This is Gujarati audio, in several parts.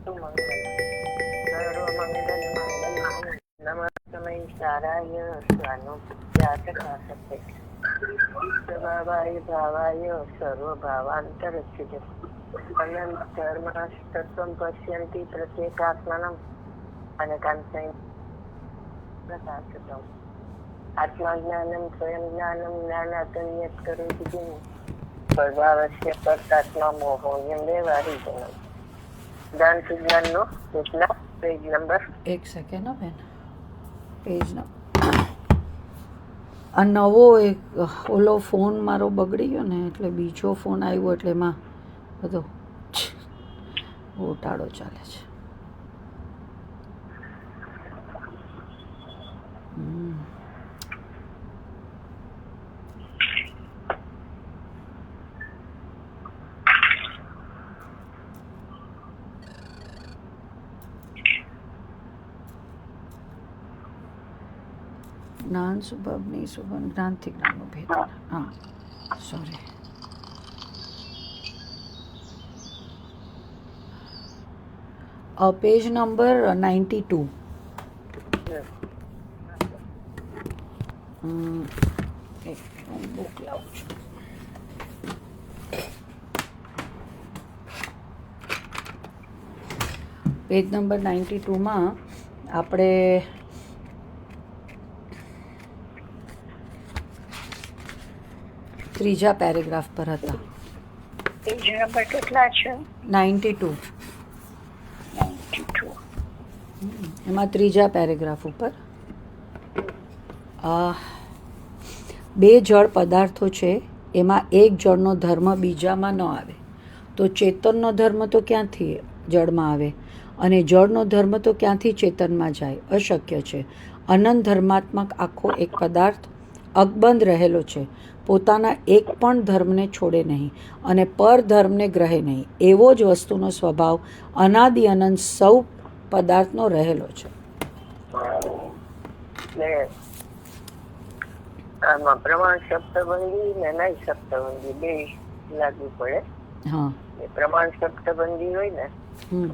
સર્વમંગલમાંગલ્યે નમસ્તમય સારાય સ્વાનુભૂત્યાસકાશતે સ્વભાવાય ભાવાય સર્વભાવાંતરસ્ય અનંત ધર્મસ્તત્વં પશ્યન્તિ પ્રત્યેકાત્મનમ અનેકાંતૈ પ્રકાશતમ આત્મજ્ઞાનમ સ્વયં જ્ઞાનમ જ્ઞાનાતન્યત કરોતિ કિમ સ્વભાવસ્ય કર્તાત્મા મોહોયં વ્યવહારિજનમ. દાન વિજ્ઞાનનો કેટલા પેજ નંબર? એક સેકન્ડ બેન, પેજ આ નવો એક ઓલો ફોન મારો બગડી ગયો ને એટલે બીજો ફોન આવ્યો એટલે એમાં બધો ગોટાળો ચાલે છે. જ્ઞાન સુભગની સુભગ જ્ઞાનથી જ્ઞાનનો ભેદ. હા, સોરી. Page number 92. એક બુક લાવું છું. પેજ નંબર 92માં આપણે ત્રીજા પેરેગ્રાફ પર હતા. પેજ નંબર કેટલા છે? 92. એમાં ત્રીજા પેરેગ્રાફ ઉપર બે જળ પદાર્થો છે, એમાં એક જળનો ધર્મ બીજામાં ન આવે તો ચેતનનો ધર્મ તો ક્યાંથી જળમાં આવે અને જળનો ધર્મ તો ક્યાંથી ચેતનમાં જાય? અશક્ય છે. અનંત ધર્માત્મક આખો એક પદાર્થ અકબંધ રહેલો છે, પોતાના એક પણ ધર્મને છોડે નહીં અને પર ધર્મને ગ્રહે નહીં. એવો જ વસ્તુનો સ્વભાવ અનાદિ અનંત સૌ પદાર્થનો રહેલો છે. આમાં પ્રમાણ શબ્દબંધી ને નય શબ્દબંધી બે લાગુ પડે. હા, પ્રમાણ શબ્દબંધી હોય ને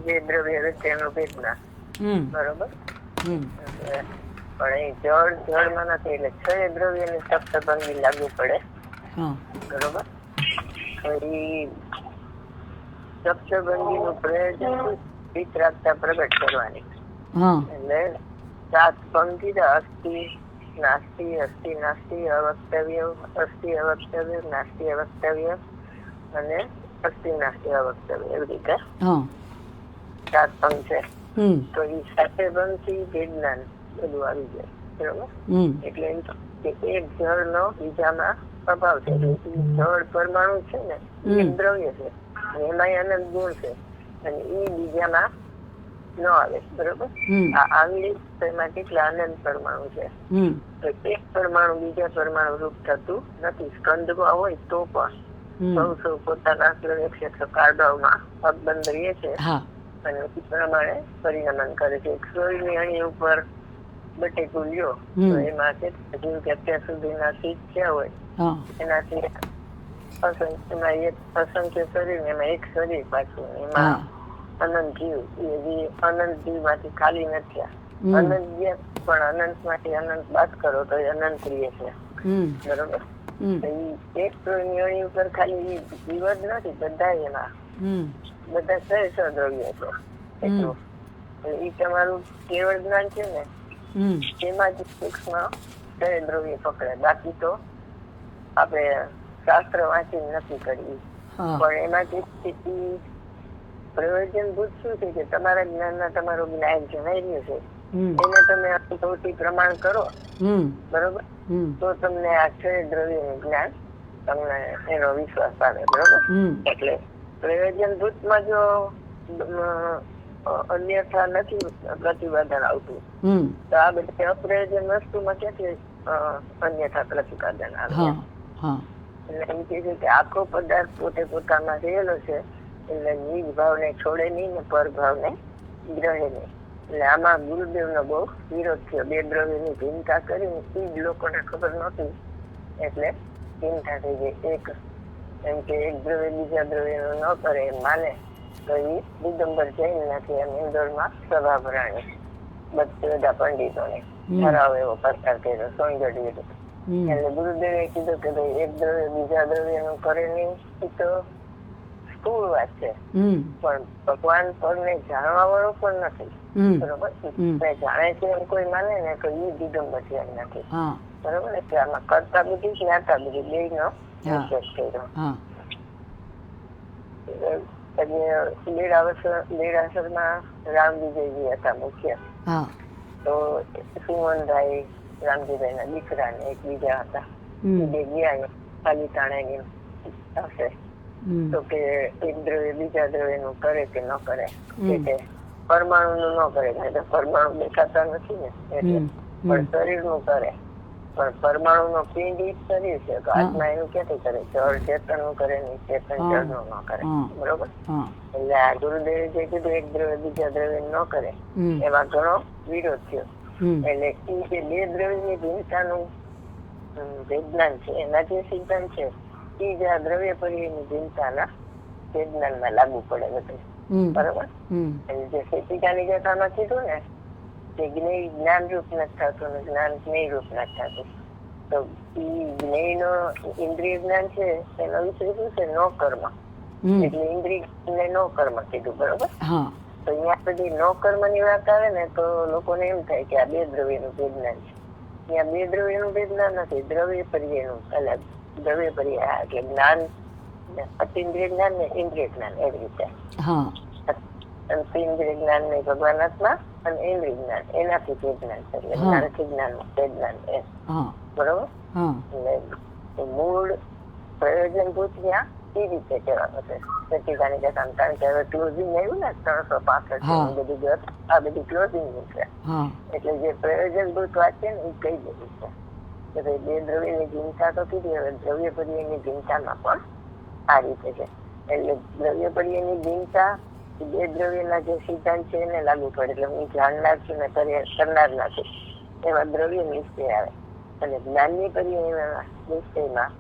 બે દ્રવ્ય વચ્ચેનો ભેદ ના, બરોબર. પણ એ જળમાં નથી એટલે છ દ્રવ્ય ની શબ્દબંધી લાગુ પડે, બરોબર. એ શબ્દબંધી નું પ્રયોજન રીત રાખતા પ્રગટ કરવાની. એટલે સાત પંક્તિ અસ્થિ નાસ્તિ, અસ્થિ નાસ્તિ, અવક્તવ્ય, અસ્થિ અવક્તવ્ય, નાસ્તિ અવક્તવ્ય અને અસ્થિ નાસ્તિ અવક્તવ્ય, એવી રીતે સાત પંક્તિ છે. તો એ સાથે પંક્તિ વિજ્ઞાન બધું આવી જાય, બરોબર. એટલે એક જળ નો બીજામાં અભાવ છે. જળ પરમાણુ છે ને એ દ્રવ્ય છે, એમાં અનંત ગુણ છે અને એ બીજામાં ન આવે, બરોબર. આ આંગળી એમાં કેટલા અનંત પરમાણુ છે, તો એક પરમાણુ બીજા પરમાણુ રૂપ થતું નથી. સ્કંદમાં હોય તો પણ સૌ પોતાના ક્ષેત્ર કાળભાવમાં અકબંધ રહે છે અને એ પ્રમાણે પરિણમન કરે છે. એક સોયની અણી ઉપર બટેકું લ્યો તો એમાં કે અત્યાર સુધીના શીત થયા હોય એનાથી અસંખ્ય શરીર, એમાં એક શરીર પાછું, એમાં અનંત જીવ, એ અનંત જીવ માંથી ખાલી નથી. અનંત જીવ પણ અનંત માંથી અનંત બાદ કરો તો અનંત રહે છે, બરોબર. એક અણી ઉપર ખાલી જીવ જ નથી, બધા એમાં બધા સહસ્ર દ્રવ્ય છે. એટલું એ તમારું કેવળ જ્ઞાન છે ને એમાં જ સૂક્ષ્મ દ્રવ્ય પકડે. બાકી તો આપણે શાસ્ત્ર વાંચી નથી કરવી, પણ એમાંથી સ્થિતિ પ્રયોજનભૂત શું છે કે તમારા જ્ઞાનના તમારું જ્ઞાન જણાઈ રહ્યું છે એને તમે સૌથી પ્રમાણ કરો, બરોબર, તો તમને આ છ દ્રવ્યનું જ્ઞાન તમને એનો વિશ્વાસ આવે, બરોબર. એટલે પ્રયોજનભૂતમાં જો અન્યથા નથી પ્રતિપાદન આવતું તો આ બધી અપ્રયોજન વસ્તુમાં ક્યાંથી અન્યથા પ્રતિપાદન આવે? એટલે એમ કે છે કે આખો પદાર્થ પોતે પોતામાં રહેલો છે એટલે નિજ ભાવને છોડે નહીં ને પર ભાવને ગ્રહે નહીં. એટલે આમાં ગુરુદેવ નો બહુ વિરોધ થયો. બે દ્રવ્યની ભિન્નતા કરીને એ જ લોકોને ખબર નહોતી એટલે ચિંતા થઈ ગઈ. એક એમ કે એક દ્રવ્ય બીજા દ્રવ્ય ન કરે એમ માને તો એ દિગંબર જૈન નથી અને ઇન્દોરમાં સભા ભરાણી બધા પંડિતોને ઠરાવ એવો પસાર કર્યો સોંગડી એટલે ગુરુદેવે કીધું કે ભાઈ એક દ્રવ્ય બીજા દ્રવ્ય નું કરે નહીં એ તો સ્થૂળ વાત છે, પણ ભગવાન પરને જાણવા વાળો પણ નથી. બરોબર, જાણે છે એમ કોઈ માને ને તો એ દિગંબર જૈન નથી. બરોબર, એટલે આમાં કરતા બુદ્ધિ જ્ઞાતા બુદ્ધિ બે નો નિર્દેશ કર્યો. દેરાસરમાં રામ વિજયજી હતા મુખ્ય. તો સુમનભાઈ રામજીભાઈ ના દીકરા ને એક બીજા હતા. બે ગયા ખાલી તાણે હશે તો કે એક દ્રવ્ય બીજા દ્રવ્ય નું કરે કે ન કરે, કે પરમાણુ નું ન કરે, પરમાણુ દેખાતા નથી ને એટલે, પણ શરીર નું કરે. પણ પરમાણુ નો પિંડ શરીર છે, તો આત્મા એનું ક્યાંથી કરે? જળ ચેતન નું કરે નહીં, ચેતન જળ નું ન કરે. બરોબર, એટલે આ ગુરુદેવે જે કીધું એક દ્રવ્ય બીજા દ્રવ્ય ન કરે એમાં ઘણો વિરોધ થયો. એટલે એ જે બે દ્રવ્ય ની ભિન્નતાનું વિજ્ઞાન છે એના જે સિદ્ધાંત છે એ જ આ દ્રવ્ય પર્યાયની ભિન્નતાના વિજ્ઞાનમાં લાગુ પડે બધું. બરોબર, એટલે જે શેતિકાની જતામાં કીધું ને કે જ્ઞાન રૂપ નથી થતું ને જ્ઞાન જ્ઞેય રૂપ નથી થતું, તો એ જ્ઞેય નો ઇન્દ્રિય જ્ઞાન છે એનો વિષય શું છે? નો કર્મ. એટલે ઇન્દ્રિય ને નો કર્મ કીધું. બરોબર, તો અહીંયા બધી નો કર્મ ની વાત આવે ને તો લોકોને એમ થાય કે આ બે દ્રવ્ય નું વિજ્ઞાન છે. અહીંયા બે દ્રવ્ય નું વિજ્ઞાન નથી, દ્રવ્ય પર્યાય નું અલગ. દ્રવ્ય પર્યાય એટલે જ્ઞાન, અતિન્દ્રિય જ્ઞાન ને ઇન્દ્રિય જ્ઞાન એવી રીતે. ઇન્દ્રિય જ્ઞાન ને ભગવાન આત્મા અને ઇન્દ્રિય જ્ઞાન એનાથી વિજ્ઞાન છે, એટલે જ્ઞાનથી જ્ઞાન વિજ્ઞાન એમ. બરોબર, એટલે મૂળ પ્રયોજનભૂત જ્ઞાન એ રીતે કહેવાનું છે શેતિકાની જતા. કારણ કે હવે ક્લોઝિંગ આવ્યું ને 365 બધી આ બધી ક્લોઝિંગ છે, એટલે જે પ્રયોજનભૂત વાત છે ને એ કઈ બધી છે કે ભાઈ બે દ્રવ્ય ની ભિન્નતા તો કીધી, હવે દ્રવ્ય પર્યાય ની ભિન્નતામાં પણ આ રીતે છે. એટલે દ્રવ્ય પર્યાય ની ભિન્નતા બે દ્રવ્યના જે સિદ્ધાંત છે એને લાગુ પડે. એટલે હું જાણનાર છું ને કરનાર નથી એમાં દ્રવ્ય નિશ્ચય આવે, અને જ્ઞાનની પર્યાયના નિશ્ચયમાં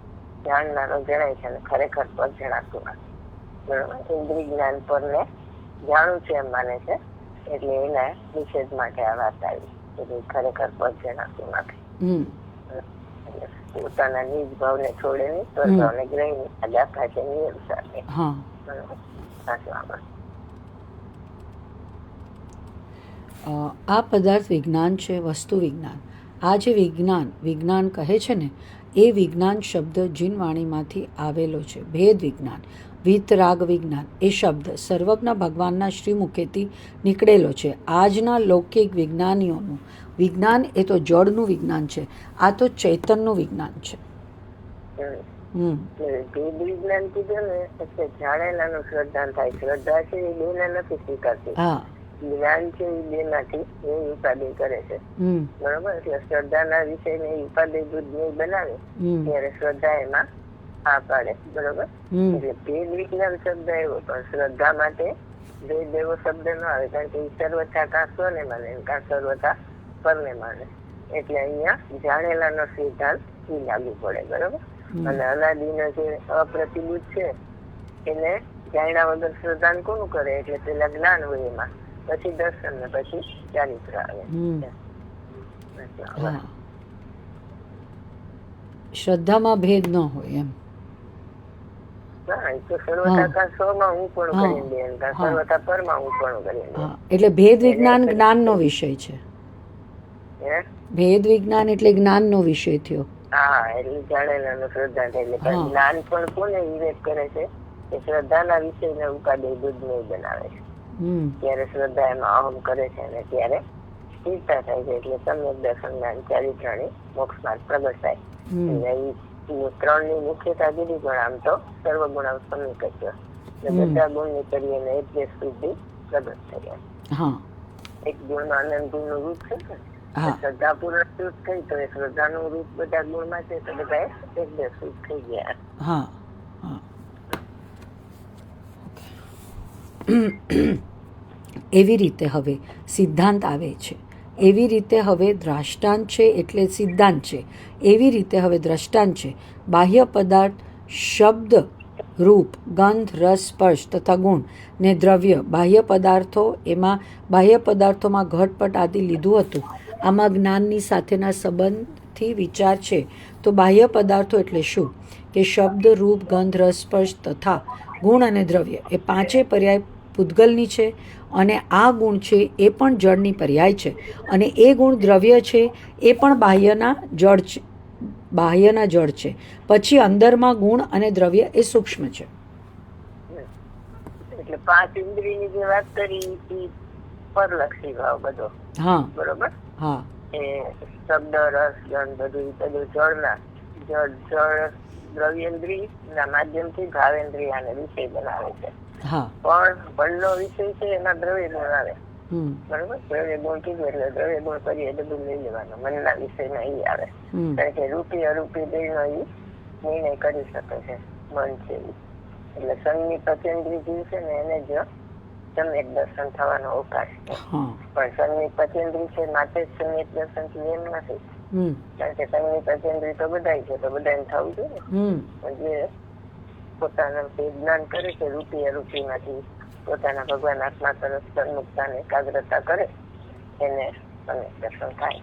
જાણનારો જણાય છે અને ખરેખર પર જણાતું નથી. બરોબર, ઇન્દ્રિય જ્ઞાન પર ને જાણું છે એમ માને છે, એટલે એના નિષેધ માટે આ વાત આવી કે ખરેખર પર જણાતું નથી. પોતાના નિજ ભાવને છોડે નહીં, સ્વભાવને ગ્રહી નહીં. આ દાખલા છે નિયમ સાથે. આ પદાર્થ વિજ્ઞાન છે, વસ્તુ વિજ્ઞાન. આ જે વિજ્ઞાન કહે છે ને એ વિજ્ઞાન શબ્દ જીનવાણીમાંથી આવેલો છે. ભેદ વિજ્ઞાન, વિતરાગ વિજ્ઞાન એ શબ્દ સર્વજ્ઞ ભગવાનના શ્રીમુખેથી નીકળેલો છે. આજના લૌકિક વિજ્ઞાનીઓનું વિજ્ઞાન એ તો જળનું વિજ્ઞાન છે, આ તો ચૈતનનું વિજ્ઞાન છે. ભેદ વિજ્ઞાન કીધું ને એટલે જાણેલાનું શ્રદ્ધા થાય. શ્રદ્ધા છે એ બેને નથી સ્વીકારતી, જ્ઞાન છે એ બે માંથી એ ઉપાદેય કરે છે. બરોબર, એટલે શ્રદ્ધાના વિષયને ઉપાદેય બુદ્ધિ બનાવે ત્યારે શ્રદ્ધા એમાં આ પાડે. બરોબર, એટલે ભેદ વિજ્ઞાન શબ્દ એવો, પણ શ્રદ્ધા માટે ભેદ એવો શબ્દ ન આવે, કારણ કે એ સર્વથા કાં સ્વને માને કાં સર્વથા પરને માને. એટલે અહીંયા જાણેલાનો સિદ્ધાંત એ લાગુ પડે. બરોબર, અને અનાદિનો જે અપ્રતિબુદ્ધ છે એને જાણ્યા વગર શ્રદ્ધાન કોનું કરે? એટલે પેલા જ્ઞાન હોય એમાં, પછી દર્શન ને પછી ચારિત્ર આવે. શ્રદ્ધામાં ભેદ ન હોય એમ. એટલે ભેદ વિજ્ઞાન જ્ઞાનનો વિષય છે. ભેદ વિજ્ઞાન એટલે જ્ઞાનનો વિષય થયો. હા, એટલે જાણેલાનો શ્રદ્ધા થાય. એટલે જ્ઞાન પણ કોને વિવેક કરે છે કે શ્રદ્ધાના વિષયને ઉપાદેય બુદ્ધને બનાવે છે. ત્યારે શ્રદ્ધા એમાં અહમ કરે છે અને ત્યારે સ્થિરતા થાય છે. એટલે સમ્યક દર્શન જ્ઞાન ચારિત્રણી મોક્ષ માર્ગ પ્રગટ થાય. ત્રણ ની મુખ્યતા કીધી, પણ આમ તો સર્વગુણ સમીક છે. બધા ગુણ ની કરીને એટલે શુદ્ધિ પ્રગટ થઈ. એક ગુણ માં આનંદ ગુણ નું રૂપ છે ને, શ્રદ્ધા પૂર્ણ શુદ્ધ થઈ તો એ શ્રદ્ધા નું રૂપ બધા ગુણ માં છે, તો બધા એટલે શુદ્ધ થઈ ગયા. એવી રીતે હવે સિદ્ધાંત આવે છે. એવી રીતે હવે દ્રાષ્ટાંત છે એટલે સિદ્ધાંત છે. એવી રીતે હવે દ્રષ્ટાંત છે. બાહ્ય પદાર્થ શબ્દ રૂપ, ગંધ, રસ, સ્પર્શ તથા ગુણ ને દ્રવ્ય બાહ્ય પદાર્થો. એમાં બાહ્ય પદાર્થોમાં ઘટપટ આદિ લીધું હતું. આમાં જ્ઞાનની સાથેના સંબંધથી વિચાર છે. તો બાહ્ય પદાર્થો એટલે શું? કે શબ્દ, રૂપ, ગંધ, રસ, સ્પર્શ તથા ગુણ અને દ્રવ્ય એ પાંચેય પર્યાય પૂતગલની છે. અને આ ગુણ છે એ પણ જળની પર્યાય છે. અને એ ગુણ દ્રવ્ય છે એ પણ બાહ્યના જળ છે. પછી અંદરમાં ગુણ અને દ્રવ્ય એ સૂક્ષ્મ છે. એટલે પાંચ ઇન્દ્રિયની જે વાત કરી એ પરલક્ષી ભાવ બધો. હા, બરોબર. હા, એ શબ્દ, રસ, ગંધ બધું જળના જળ દ્રવ્યેન્દ્રિય ના માધ્યમથી ભાવેન્દ્રિય અને વિષય બનાવે છે. હા, પણ બળનો વિષય છે એમાં દ્રવ્ય ગુણ આવે. બરોબર. દ્રવ્ય ગુણ કીધું એટલે દ્રવ્ય ગુણ કરીએ એટલે બધું લઈ લેવાનું. મનના વિષયમાં એ આવે. કારણ કે રૂપી અરૂપી બેનો એ નિર્ણય કરી શકે છે મન છે. એટલે સંગની પચેન્દ્રિય જીવ છે ને એને જ સમ્યક દર્શન થવાનો અવકાશ છે. પણ સંગની પચેન્દ્રિય છે માટે જ સમ્યક દર્શન થી એમ નથી. કારણ કે સંગની પચેન્દ્રિય તો બધાય છે, તો બધાને થવું જોઈએ ને. જે પોતાના જ્ઞાન કરે છે રૂપી અરૂપી માંથી પોતાના ભગવાન આત્મા તરફ સન્મુખતા ને એકાગ્રતા કરે એને સમ્યક દર્શન થાય.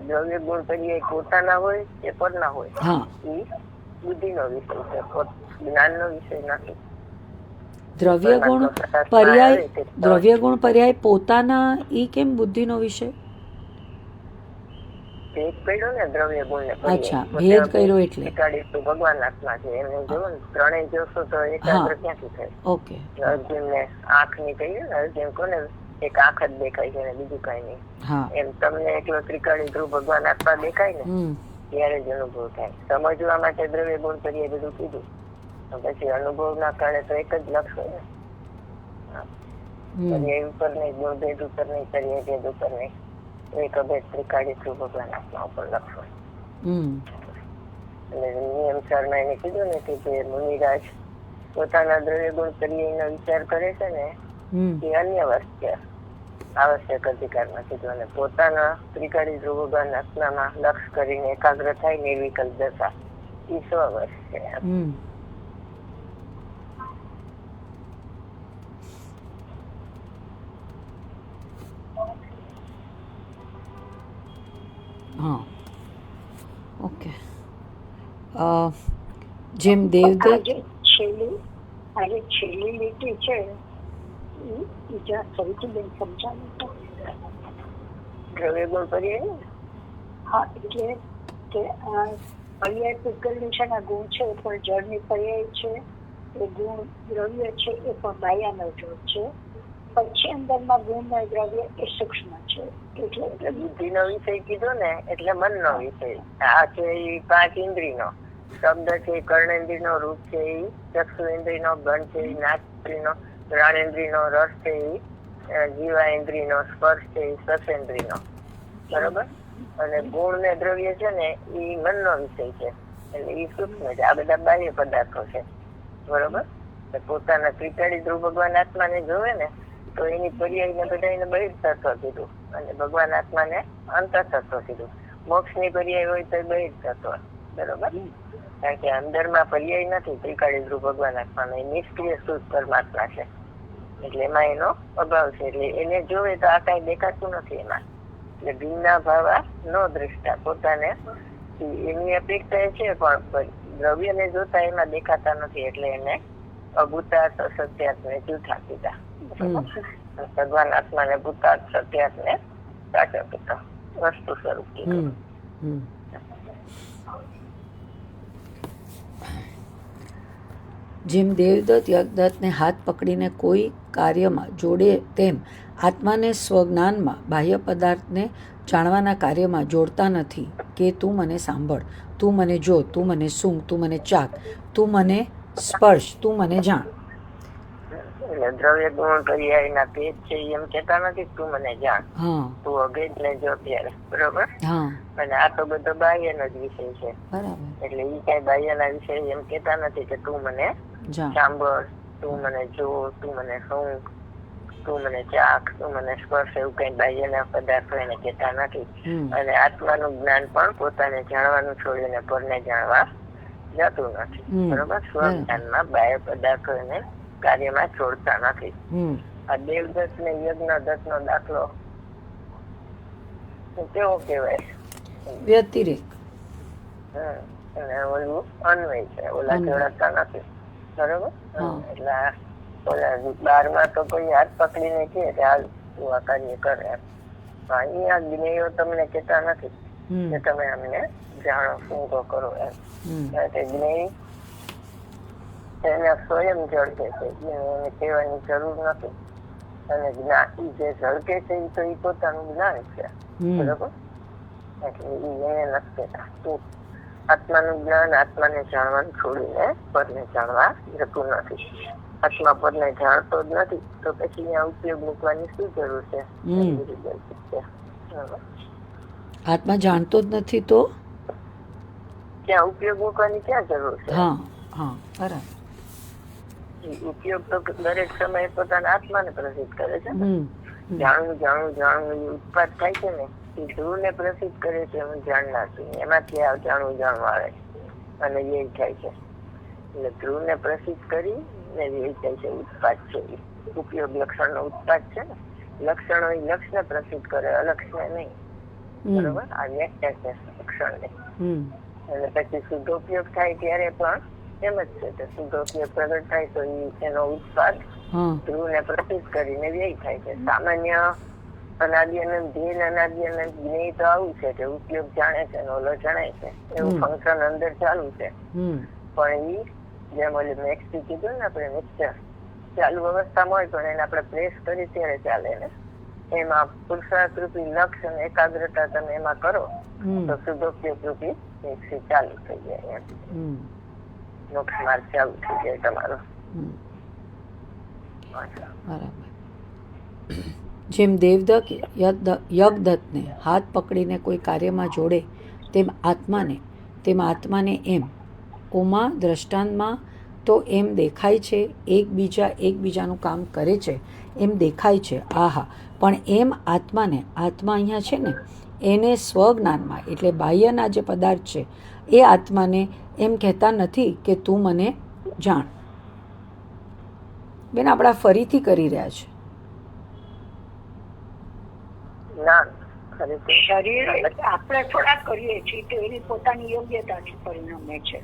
દ્રવ્ય ગુણ કરીએ પોતાના હોય કે પરના હોય એ બુદ્ધિનો વિષય છે, જ્ઞાનનો વિષય નથી. દ્રવ્ય ગુણ પર્યાય પોતાના ઈ કેમ બુદ્ધિનો વિષય? ભેદ કર્યો ને દ્રવ્ય ગુણ ને. અચ્છા, ભેદ કર્યો એટલે ભગવાન આત્મા છે એમને જોવો ને ત્રણેય જોશો તો એકાગ્ર ક્યાંથી થાય? ઓકે. અર્જુન ને આંખ ની કહીએ ને, અર્જુન કોને એક આંખ જ દેખાય છે ને બીજું કઈ નહીં. એમ તમને એકલો ત્રિકાળી ધ્રુવ ભગવાન આત્મા દેખાય ને ત્યારે જ અનુભવ થાય. સમજવા માટે દ્રવ્ય ગુણ કરીએ બધું કીધું, પછી અનુભવ ના કારણે તો એક જ લક્ષ હોય ને. પર્યાય ઉપર નહીં, ગુણ ભેદ ઉપર નહીં, પર્યાય ભેદ ઉપર નહીં, એક અભેદ ત્રિકાળી ધ્રુવ ભગવાન આત્મા ઉપર લક્ષ હોય. એટલે નિયમ શર્મા એને કીધું ને કે જે મુનિરાજ પોતાના દ્રવ્ય ગુણ કરીએ એનો વિચાર કરે છે ને એ અન્ય વસ્તુ આવશ્યક અધિકાર નથી. અને પોતાના ત્રિકાળી ધ્રુવ ભગવાન આત્મામાં લક્ષ કરીને એકાગ્ર થાય નિર્વિકલ્પ દશા એ સ્વવશ છે. ઓકે. જેમ દેવદત્ત છેલ્લી લીટી છે બીજા ફરીથી બેન સમજાવી. દ્રવ્ય ગુણ કરીએ ને. હા, એટલે કે પર્યાય પૂતગલની છે ને ગુણ છે પણ જળની પર્યાય છે, એ ગુણ દ્રવ્ય છે એ પણ બાહ્યનો જળ છે. પછી અંદરમાં ગુણ ને દ્રવ્ય એ સૂક્ષ્મ છે. એટલે બુદ્ધિનો વિષય કીધો ને એટલે મનનો વિષય. આ છે એ પાંચ ઇન્દ્રિયનો. શબ્દ છે કર્ણેન્દ્રિય નો, રૂપ છે એ ચક્ષુ ઇન્દ્રિય નો, ગંધ છે એ નાકેન્દ્રિય નો, ઘ્રાણેન્દ્રિય નો, રસ છે એ જીવાઇન્દ્રિય નો, સ્પર્શ છે એ સ્પર્શેન્દ્રિય નો. બરોબર. અને ગુણ ને દ્રવ્ય છે ને એ મનનો વિષય છે એટલે એ સૂક્ષ્મ છે. આ બધા બાહ્ય પદાર્થો છે. બરોબર. પોતાના ત્રિકાળી ધ્રુવ ભગવાન આત્માને જોવે ને તો એની પર્યાય ને બધા એને બહિર તત્વ કીધું અને ભગવાન આત્માને અંતર તત્વ કીધું. મોક્ષ ની પર્યાય હોય તો બહિર તત્વ. બરોબર. કારણ કે અંદર માં પર્યાય નથી ત્રિકાળી ધ્રુવ ભગવાન આત્માનો, એ નિષ્ક્રિય શુદ્ધ પરમાત્મા છે એટલે એમાં એનો અભાવ છે. એટલે એને જોવે તો આ કઈ દેખાતું નથી એમાં. એટલે ભિન્ના ભાવા નો દ્રષ્ટા, પોતાને એની અપેક્ષા છે પણ દ્રવ્ય ને જોતા એમાં દેખાતા નથી એટલે એને અભૂતાર્થ અસત્યાર્થ ને જૂઠા કીધા. ભગવાન આત્મા ને ભૂતાર્થ સત્યાર્થ ને સાચા કીધા, વસ્તુ સ્વરૂપ કીધું. જેમ દેવદત્ત યજ્ઞદત્તને હાથ પકડીને કોઈ કાર્યમાં જોડે તેમ આત્માને સ્વજ્ઞાનમાં બાહ્ય પદાર્થને જાણવાના કાર્યમાં જોડતા નથી કે તું મને સાંભળ, તું મને જો, તું મને સૂંઘ, તું મને ચાખ, તું મને સ્પર્શ, તું મને જાણ. એટલે દ્રવ્ય ગુણ પર્યાય ના ભેદ છે એમ કેતા નથી તું મને જાણ, તું અભેદ ને જો ત્યારે. બરોબર. અને આ તો બધો બાહ્ય નો જ વિષય છે. એટલે ઈ કઈ બાહ્ય ના વિષય એમ કેતા નથી કે તું મને સાંભળ, તું મને જો, તું મને સૂંઘ, તું મને ચાખ, તું મને સ્પર્શ, એવું કઈ બાહ્ય ના પદાર્થો એને કેતા નથી. અને આત્માનું જ્ઞાન પણ પોતાને જાણવાનું છોડીને પરને જાણવા જતું નથી. બરોબર? સ્વજ્ઞાનમાં બાહ્ય પદાર્થો એને કાર્યમાં છોડતા નથી. આ દેવદત્ત ને યજ્ઞદત્ત નો દાખલો કેવો કહેવાય? વ્યતિરેક. અને ઓલું અન્વય છે, ઓલા જોડાતા નથી. બરોબર? એટલે ઓલા 12 તો કોઈ હાથ પકડીને કહે કે હાલ તું આ કાર્ય કરે. અહીંયા જ્ઞેયો તમને કહેતા નથી કે તમે અમને જાણો, શું કરો એમ. જ્ઞેય એને સ્વયં ઝળકે છે, એને કહેવાની જરૂર નથી. અને જ્ઞાન જે ઝળકે છે એ તો એ પોતાનું જ્ઞાન છે. બરોબર? એટલે એને નથી કહેતા. આત્માનું જ્ઞાન આત્માને જાણવાનું છોડીને પરને જાણવા જતું નથી. આત્મા પરને જાણતો જ નથી તો પછી અહીંયા ઉપયોગ મૂકવાની શું જરૂર છે? આત્મા જાણતો જ નથી તો ત્યાં ઉપયોગ મૂકવાની ક્યાં જરૂર છે? બરાબર. ઉપયોગ તો દરેક સમયે પોતાના આત્માને પ્રસિદ્ધ કરે છે. જાણવું જાણવું જાણવું એ ઉત્પાદ થાય છે ને, એ ધ્રુવને પ્રસિદ્ધ કરે છે. હું જાણનાર છું, એમાંથી આ જાણવું જાણવું આવે અને એ થાય છે. એટલે ધ્રુવને પ્રસિદ્ધ કરી ને એ થાય છે ઉત્પાદ છે. ઉપયોગ લક્ષણનો ઉત્પાદ છે ને. લક્ષણો એ લક્ષને પ્રસિદ્ધ કરે, અલક્ષને નહીં. બરોબર? આ વ્યાખ્યા છે લક્ષણને. એટલે પછી શુદ્ધોપયોગ થાય ત્યારે પણ એમ જ છે કે શુદ્ધોપયોગ પ્રગટ થાય તો એનો ઉત્પાદ ધ્રુવને પ્રસિદ્ધ કરીને વ્યય થાય છે. સામાન્ય અનાદિ અનંત ધ્યેય અનાદિ અનંત જ્ઞેય તો આવું છે કે ઉપયોગ જાણે છે, ઓલો જણાય છે, એવું ફંક્શન અંદર ચાલુ છે. પણ એ જેમ ઓલી મેક્સી કીધું ને આપણે મિક્સર ચાલુ અવસ્થામાં હોય પણ એને આપણે પ્રેસ કરી ત્યારે ચાલે ને. એમાં પુરુષાર્થ રૂપી લક્ષ અને એકાગ્રતા તમે એમાં કરો તો શુદ્ધોપયોગ રૂપી મિક્સી ચાલુ થઈ જાય. એમ મોક્ષ માર્ગ ચાલુ થઈ જાય તમારો. બરાબર. જેમ દેવદત્ત યજ્ઞદત્તને હાથ પકડીને કોઈ કાર્યમાં જોડે તેમ આત્માને એમ ઓમાં દ્રષ્ટાંતમાં તો એમ દેખાય છે, એકબીજાનું કામ કરે છે એમ દેખાય છે. આહા, પણ એમ આત્મા અહીંયા છે ને એને સ્વજ્ઞાનમાં એટલે બાહ્યના જે પદાર્થ છે એ આત્માને એમ કહેતા નથી કે તું મને જાણ. બેન, આપણા ફરીથી કરી રહ્યા છે. શરીર આપણે થોડા કરીએ છીએ તો એની પોતાની યોગ્યતાથી પરિણમે છે.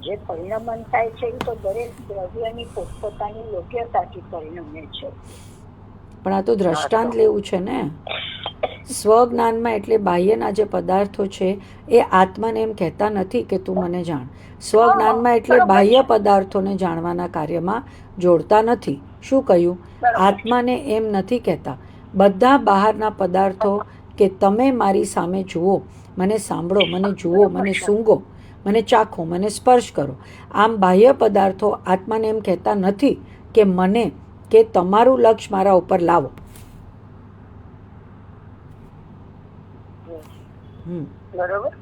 જે પરિણમન થાય છે એ તો દરેક દ્રવ્યની પોતપોતાની યોગ્યતાથી પરિણમે છે. પણ આ તો દ્રષ્ટાંત લેવું છે ને. સ્વજ્ઞાનમાં એટલે બાહ્યના જે પદાર્થો છે એ આત્માને એમ કહેતા નથી કે તું મને જાણ. સ્વજ્ઞાનમાં એટલે બાહ્ય પદાર્થોને જાણવાના કાર્યમાં જોડતા નથી. શું કહ્યું? આત્માને એમ નથી કહેતા. બધા બહારના પદાર્થો કે તમે મારી સામે જુઓ, મને સાંભળો, મને જુઓ, મને સૂંઘો, મને ચાખો, મને સ્પર્શ કરો. આમ બાહ્ય પદાર્થો આત્માને એમ કહેતા નથી કે મને કે તમારું લક્ષ્ય મારા ઉપર લાવો. બરોબર?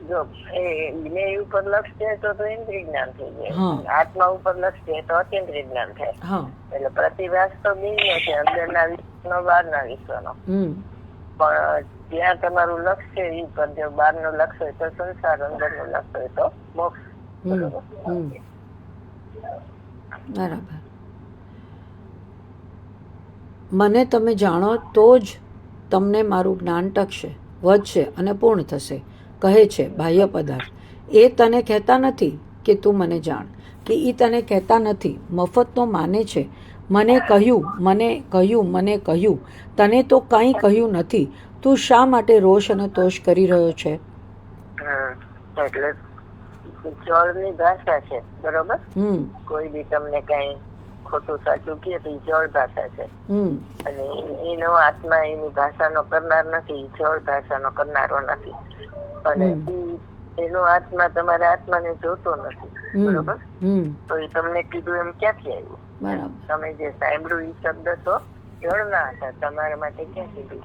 જો એ જ્ઞેય ઉપર લક્ષ છે તો ઇન્દ્રિય જ્ઞાન થઈ જાય. આત્મા ઉપર લક્ષ છે તો અતિન્દ્રિય જ્ઞાન થાય. એટલે પ્રતિભાસ તો બંને છે, અંદરના વિશ્વનો બહારના વિશ્વનો. પણ જ્યાં તમારું લક્ષ છે એ પર જો બહારનું લક્ષ હોય તો સંસાર, અંદરનું લક્ષ હોય તો મોક્ષ. બરાબર. મને તમે જાણો તો જ તમને મારું જ્ઞાન ટકશે, વધશે અને પૂર્ણ થશે, કહે છે બાહ્ય પદાર્થ. એ તને કહેતા નથી કે તું મને જાણ, કે એ તને કહેતા નથી, મફતનો માને છે. મને કહ્યું, તને તો કંઈ કહ્યું નથી. તું શા માટે રોષ અને તોષ કરી રહ્યો છે? એટલે જળની ભાષા છે. બરોબર? કોઈ બી તમને કઈ ખોટું સાચું કહે તો એ જળ ભાષા છે. અને એનો આત્મા એની ભાષાનો કરનાર નથી, જળ ભાષાનો કરનારો નથી. અને એનો આત્મા તમારા આત્માને જોતો નથી. બરોબર? તો એ તમને કીધું એમ ક્યાંથી આવ્યું? તમે જે સાંભળ્યું એ શબ્દ તો જળના હતા, તમારા માટે ક્યાં કીધું?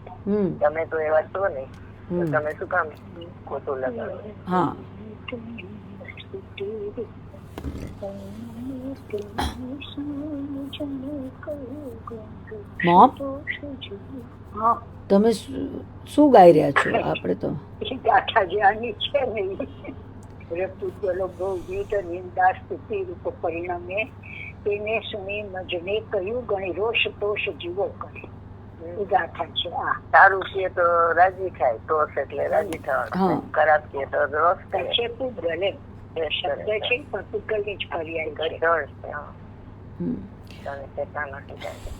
તમે તો એવા છો નહીં, તો તમે શું કામ ખોટું લગાવો? મોમ હા તમે શું ગાઈ રહ્યા છો? આપણે તો એ ગાથા જ્યાંની છે ને પૂજ્યલો બહુ ગીત નિંદા સ્તુતિ રૂપ પરિણામે એને સુની મજને કહ્યું ગણી રોષ તોષ જીવો કરે. એ ગાથા છે. આ સારું છે તો રાજી થાય, તોષ એટલે રાજી હા. થવાનું, ખરાબ છે તો રોષ થાય. છે પૂજ્યલ એમ શબ્દ છે પણ પૂજ્યલની જ પર્યાય છે. રોષ છે. હા. હમ. તને ચેતા નથી થતી.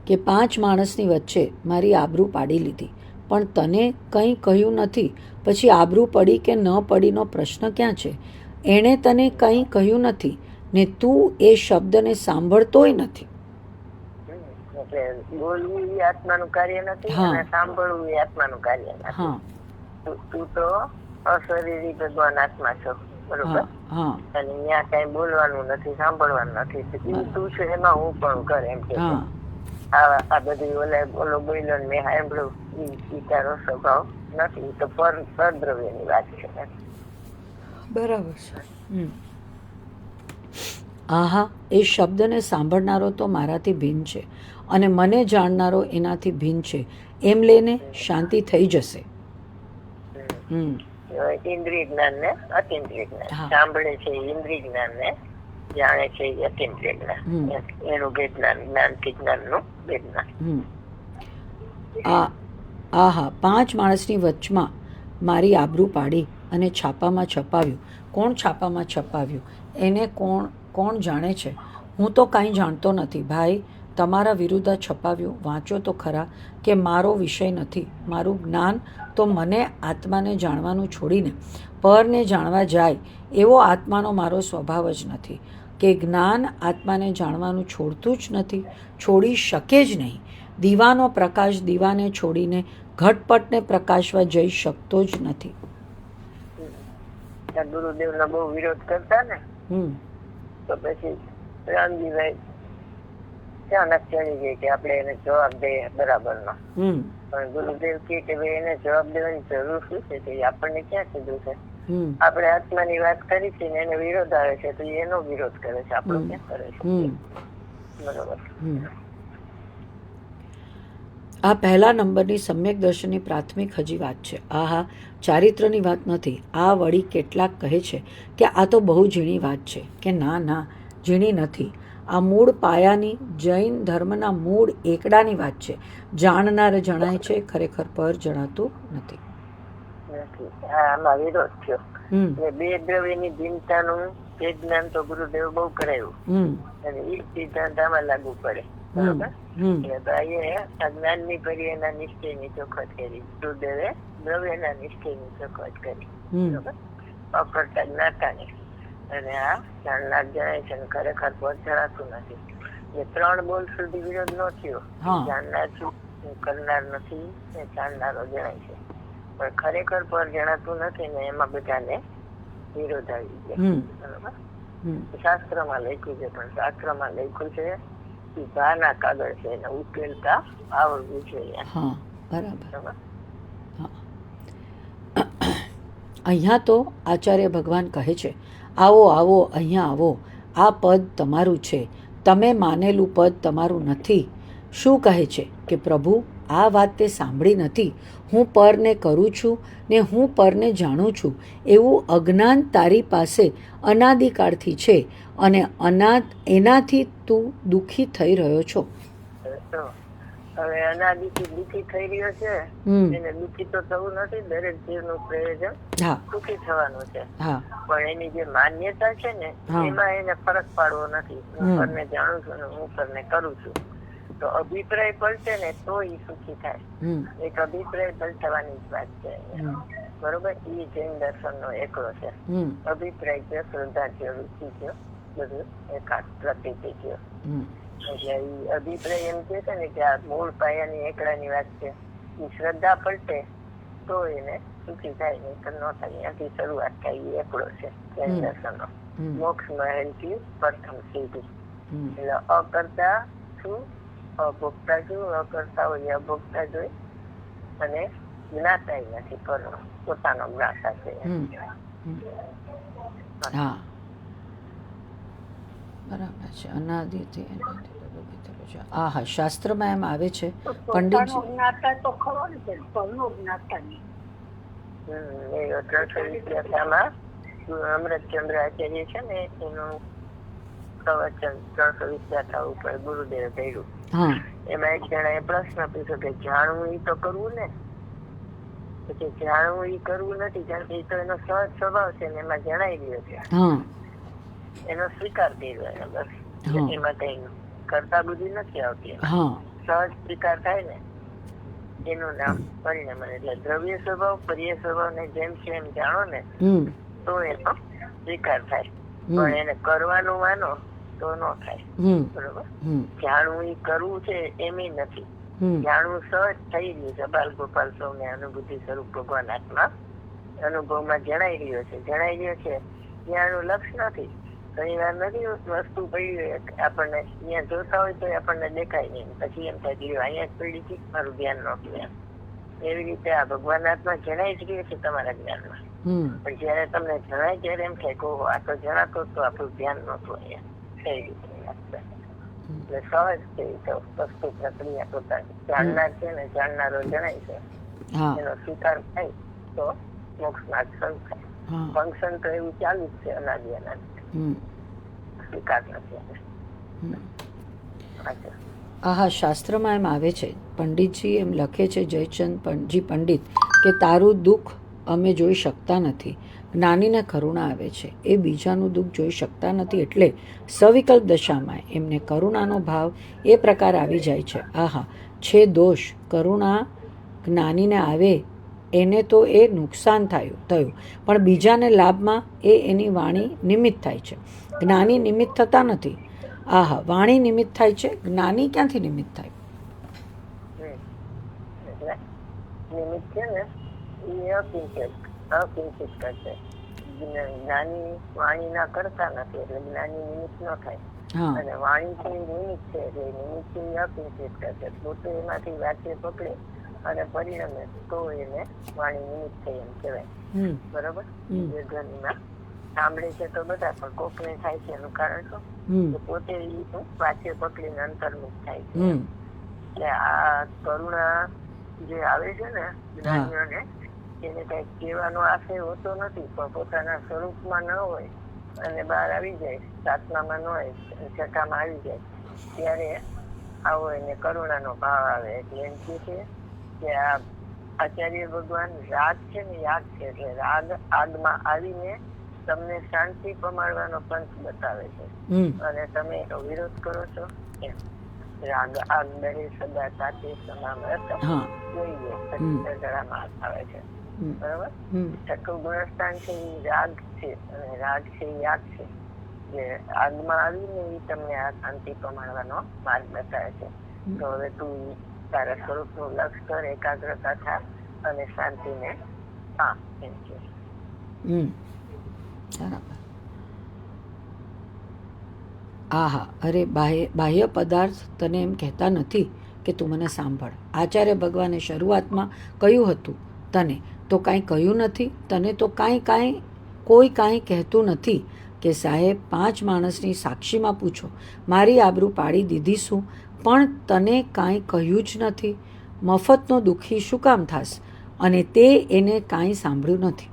કે 5 માણસની વચ્ચે મારી આબરૂ પાડી લીધી, પણ તને કંઈ કહ્યું નથી. પછી આબરૂ પડી કે ન પડીનો પ્રશ્ન ક્યાં છે? એણે તને કંઈ કહ્યું નથી ને તું એ શબ્દને સાંભળતોય નથી. એટલે બોલવું એ આત્માનું કાર્ય નથી હા. અને સાંભળવું એ આત્માનું કાર્ય નથી. હા તું તો અશરીરી ભગવાન આત્મા છો, બરોબર? હા હા અને ત્યાં કઈ બોલવાનું નથી, સાંભળવાનું નથી. ઈ તું છે એમાં હું પણ કર એમ કે હા આ બધી ઓલો બોલ્યો ને મેં સાંભળ્યું ઈ તારો સ્વભાવ નથી. ઈ તો પરદ્રવ્યની વાત છે. બરાબર છે. આહા, એ શબ્દને સાંભળનારો તો મારાથી ભિન્ન છે અને મને જાણનારો એનાથી ભિન્ન છે, એમ લઈને શાંતિ થઈ જશે. ઇન્દ્રિય જ્ઞાન ને અતિન્દ્રિય જ્ઞાન. હા. સાંભળે છે ઇન્દ્રિય જ્ઞાન ને, જાણે છે એ અતિન્દ્રિય જ્ઞાન. એનું બે જ્ઞાન, જ્ઞાનથી જ્ઞાનનું બે જ્ઞાન. આહા, 5 માણસની વચમાં મારી આબરૂ પાડી અને છાપામાં છપાવ્યું. કોણ છાપામાં છપાવ્યું એને કોણ જાણે છે? હું તો કાંઈ જાણતો નથી ભાઈ. તમારા વિરુદ્ધ છપાવ્યું. વાંચો તો ખરા કે મારો વિષય નથી. મારું જ્ઞાન તો મને આત્માને જાણવાનું છોડીને પરને જાણવા જાય એવો આત્માનો મારો સ્વભાવ જ નથી. કે જ્ઞાન આત્માને જાણવાનું છોડતું જ નથી, છોડી શકે જ નહીં. દીવાનો પ્રકાશ દીવાને છોડીને ઘટપટને પ્રકાશવા જઈ શકતો જ નથી. ગુરુદેવ નો બહુ વિરોધ કરતા ને, તો પછી રામજીભાઈ અચાનક ચડી ગઈ કે આપણે એને જવાબ દઈએ બરાબર નો. પણ ગુરુદેવ કે ભાઈ એને જવાબ દેવાની જરૂર શું છે? કે આપણને ક્યાં કીધું છે? આપણે આત્માની વાત કરી છે ને એને વિરોધ આવે છે તો એનો વિરોધ કરે છે, આપણો ક્યાં કરે છે? બરોબર. આ પહેલા નંબરની સમ્યક દર્શનની પ્રાથમિક હજી વાત છે. આહા, ચારિત્રની વાત નથી. આ વળી કેટલાક કહે છે કે આ તો બહુ ઝીણી વાત છે. કે ના ના, ઝીણી નથી. આ મૂળ પાયાની જૈન ધર્મના મૂળ એકડાની વાત છે. જાણનાર જણાય છે, ખરેખર પર જણાતું નથી. આમાં વિરોધ થયો. બે દ્રવ્યની ભિન્નતાનું એ જ્ઞાન તો ગુરુદેવ બહુ કરાયું અને એ સિદ્ધાંત આમાં લાગુ પડે. બરોબર. જ્ઞાનની પરી એના નિશ્ચયની ચોખવટ કરી. ગુરુદેવે દ્રવ્યના નિશ્ચયની ચોખવટ કરી. બરોબર. અકર્તા જ્ઞાતાની. અને આ જાણનાર જણાય છે, ખરેખર પર જણાતું નથી. એ 3 બોલ સુધી વિરોધ ન થયો. જાણનાર છું, કરનાર નથી, જાણનારો જણાય છે, પણ ખરેખર પર જણાતું નથી ને એમાં બધાને વિરોધ આવી ગયા. બરોબર. શાસ્ત્રમાં લખ્યું છે, પણ શાસ્ત્રમાં લખ્યું છે ભાના કાગળ છે એને ઉકેલતા આવડવું જોઈએ. બરાબર. અહીંયા તો આચાર્ય ભગવાન કહે છે, આવો આવો અહીંયા આવો, આ પદ તમારું છે, તમે માનેલું પદ તમારું નથી. શું કહે છે કે પ્રભુ આ વાત તે સાંભળી નથી. હું પરને કરું છું ને હું પરને જાણું છું એવું અજ્ઞાન તારી પાસે અનાદિકાળથી છે અને એનાથી તું દુઃખી થઈ રહ્યો છો. હવે અનાદિથી દુઃખી થઈ રહ્યો છે, એને દુઃખી તો થવું નથી. દરેક જીવનું પ્રયોજન દુઃખી થવાનું છે, પણ એની જે માન્યતા છે ને એમાં એને ફરક પાડવો નથી. હું પરને જાણું છું ને હું પરને કરું છું. તો અભિપ્રાય પલટે ને તો એ સુખી થાય. એક અભિપ્રાય પલટવાની જ વાત છે. બરોબર. એ જૈન દર્શન નો એકલો છે. અભિપ્રાય છે, શ્રદ્ધા છે, રુચિ છે, બધું એકાદ પ્રતિતિ છે. એટલે એ અભિપ્રાય એમ કે છે ને કે આ મૂળ પાયાની એકડાની વાત છે. એ શ્રદ્ધા પલટે તો એને સુખી થાય, નહીં તો ન થાય. ત્યાંથી શરૂઆત થાય. એ એકડો છે જૈન દર્શન નો. મોક્ષ મહેલથી પ્રથમ સીધી. એટલે અકર્તા છું, અભોગતા છું, અકર્તા હોય અભોગતા જોઈ અને જ્ઞાતા નથી, પર પોતાનો જ્ઞાતા છે. બરાબર છે. અનાદિથી છે. આ હા, શાસ્ત્રમાં એમ આવે છે પોતાનો પંડિતજી. જ્ઞાતા તો ખરો ને બેન, પરનો જ્ઞાતા નહીં. એ 320 અમૃતચંદ્ર આચાર્ય છે ને એનું પ્રવચન 320 ઉપર ગુરુદેવે કર્યું. હા એમાં એક જણાએ પ્રશ્ન પૂછ્યો કે જાણવું એ તો કરવું ને, પછી જાણવું એ કરવું નથી, કારણ કે એ તો એનો સહજ સ્વભાવ છે ને એમાં જણાઈ રહ્યો છે, હા એનો સ્વીકાર કર્યો એને, બસ. હા. એમાં કઈ કરતા બુદ્ધિ નથી આવતી, હા સહજ સ્વીકાર થાય ને એનું નામ પરિણામ. એટલે દ્રવ્ય સ્વભાવ પર્ય સ્વભાવ ને જેમ છે એમ જાણો ને તો એનો સ્વીકાર થાય, પણ એને કરવાનું માનો તો ન થાય. બરોબર. જાણવું એ કરવું છે એમ નથી, જાણવું સહજ થઈ રહ્યું છે. બાલ ગોપાલ સૌને અનુભૂતિ સ્વરૂપ ભગવાન આત્મા અનુભવમાં જણાઈ રહ્યો છે, ત્યાંનું લક્ષ નથી. ઘણી વાર નથી વસ્તુ પડી હોય આપણને, અહીંયા જોતા હોય તો આપણને દેખાય નહીં, પછી એમ થાય કે અહીંયા જ પડી હતી, મારું ધ્યાન નહોતું એમ. એવી રીતે આ ભગવાન આત્મા જણાઈ જ રહ્યો છે તમારા જ્ઞાનમાં, પણ જયારે તમને જણાય ત્યારે એમ થાય કે આ તો જણાતો તો આપણું ધ્યાન નહોતું અહીંયા. કઈ રીતે એટલે સહજ છે તો વસ્તુ પ્રક્રિયા પોતાની. જાણનાર છે ને જાણનારો જણાય છે, એનો સ્વીકાર થાય તો મોક્ષ માર્ગ શરૂ થાય. ફંક્શન તો એવું ચાલુ જ છે અનાદિ અનાદિ, સ્વીકાર નથી. હા, શાસ્ત્રમાં એમ આવે છે, પંડિતજી એમ લખે છે, જયચંદજી પંડિત, કે તારું દુઃખ અમે જોઈ શકતા નથી, જ્ઞાનીને કરુણા આવે છે, એ બીજાનું દુઃખ જોઈ શકતા નથી, એટલે સવિકલ્પ દશામાં એમને કરુણાનો ભાવ એ પ્રકાર આવી જાય છે. આહા, છે દોષ, કરુણા જ્ઞાનીને આવે એને તો એ નુકસાન થયું, પણ બીજાને લાભમાં એ એની વાણી નિમિત્ત થાય છે. જ્ઞાની નિમિત્ત થતા નથી. આહા, વાણી નિમિત્ત થાય છે, જ્ઞાની ક્યાંથી નિમિત્ત થાય? નિમિત્ત છે ને એ અકિંચિત કરશે, જ્ઞાની વાણી ના કરતા નથી, એટલે જ્ઞાની નિમિત્ત ન થાય. અને વાણી છે નિમિત્ત છે, એટલે નિમિત્ત અકિંચિત કરશે, પોતે એમાંથી વાક્ય પકડે અને પરિણમે તો એને વાણી નિમિત્ત થઈ એમ કહેવાય. બરોબર. જે ધ્વનિમાં સાંભળે છે તો બધા, પણ કોકને થાય છે એનું કારણ શું? પોતે વાક્ય પકડીને અંતર્મુખ થાય છે. એટલે આ કરુણા જે આવે છે ને જ્ઞાનીઓને, એને કઈ કહેવાનો આશય હોતો નથી, પણ પોતાના સ્વરૂપમાં ન હોય અને બહાર આવી જાય, સાતમામાં ન હોય, છઠ્ઠામાં આવી જાય, ત્યારે આવો એને કરુણાનો ભાવ આવે. એટલે એમ કે છે કે આ આચાર્ય ભગવાન રાગ છે ને યાગ છે, એટલે રાગ આગમાં આવીને તમને શાંતિ પમાડવાનો પંથ બતાવે છે, અને તમે એનો વિરોધ કરો છો. એમ રાગ આગ દરે સદા સાથે સમામત જોઈએ જળામાં આવે છે. બરોબર. છઠ્ઠું ગુણસ્થાન છે એ રાગ છે, અને રાગ છે એ યાગ છે, જે આગમાં આવીને એ તમને આ શાંતિ પમાડવાનો માર્ગ બતાવે છે. તો હવે તું તારા સ્વરૂપનું લક્ષ કર, એકાગ્રતા થા અને શાંતિને પા એમ છે. આહા, અરે બાહ્ય પદાર્થ તને એમ કહેતા નથી કે તું મને સાંભળ. આચાર્ય ભગવાને શરૂઆતમાં કહ્યું હતું તને તો કાંઈ કહ્યું નથી, તને તો કોઈ કાંઈ કહેતું નથી કે સાહેબ 5 માણસની સાક્ષીમાં પૂછો, મારી આબરૂ પાડી દીધી શું, પણ તને કાંઈ કહ્યું જ નથી. મફતનો દુઃખી શું કામ થાસ, અને તે એને કાંઈ સાંભળ્યું નથી.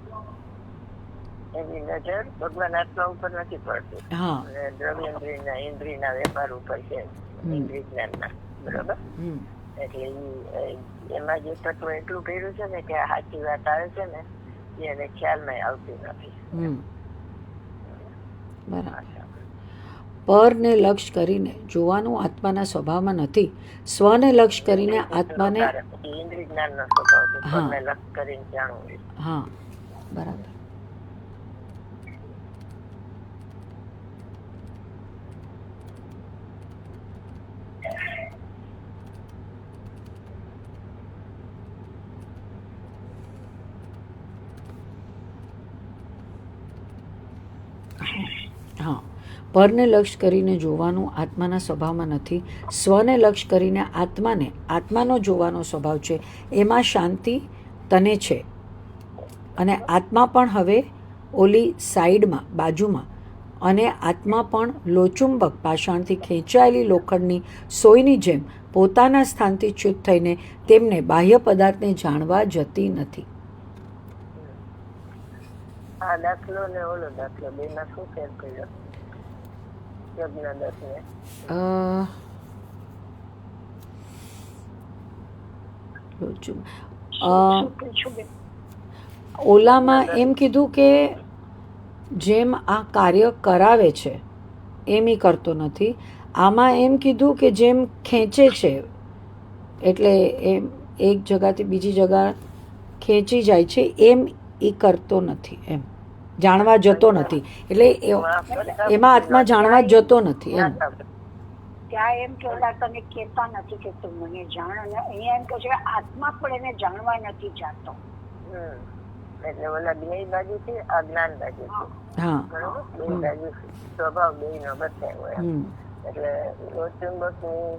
એની નજર ભગવાન આત્મા ઉપર નથી પડતી, દ્રવ્યેન્દ્રિયના ઇન્દ્રિયના વેપાર ઉપર છે, ઇન્દ્રિય જ્ઞાનના. બરોબર. એટલે એમાં જે તત્વ એટલું કર્યું છે ને કે આ સાચી વાત આવે છે ને એને ખ્યાલમાં આવતી નથી. બરાબર. પરને લક્ષ્ય કરીને જોવાનું આત્માના સ્વભાવમાં નથી, સ્વને લક્ષ્ય કરીને આત્માને ઇન્દ્રિય જ્ઞાનનો સ્વભાવ છે, પરને લક્ષ્ય કરીને જાણવું. હા, બરાબર. હા, પરને લક્ષ્ય કરીને જોવાનું આત્માના સ્વભાવમાં નથી, સ્વને લક્ષ્ય કરીને આત્માનો જોવાનો સ્વભાવ છે. એમાં શાંતિ તને છે, અને આત્મા પણ હવે ઓલી સાઈડમાં બાજુમાં અને આત્મા પણ લોચુંબક પાષાણથી ખેંચાયેલી લોખંડની સોયની જેમ પોતાના સ્થાનથી ચ્યુત થઈને તેમને બાહ્ય પદાર્થને જાણવા જતી નથી. આ દાખલો ને ઓલો દાખલો બેમાં શું ફેર કર્યો? યજ્ઞ 10 ને ઓલામાં એમ કીધું કે જેમ આ કાર્ય કરાવે છે એમ ઈ કરતો નથી. આમાં એમ કીધું કે જેમ ખેંચે છે, એટલે એમ એક જગાથી બીજી જગા ખેંચી જાય છે એમ ઈ કરતો નથી, એમ જાણવા જતો નથી. એટલે એમાં આત્મા જાણવા જતો નથી એમ. ત્યાં એમ કે ઓલા તને કહેતા નથી કે તું મને જાણ, અને અહીંયા એમ કે છે આત્મા પણ એને જાણવા નથી જાતો. એટલે ઓલા જ્ઞેય બાજુ છે, આ જ્ઞાન બાજુ છે. હા, બરોબર. બે બાજુ સ્વભાવ બે નો બતાવ્યો એમ. એટલે લોચુંબક ની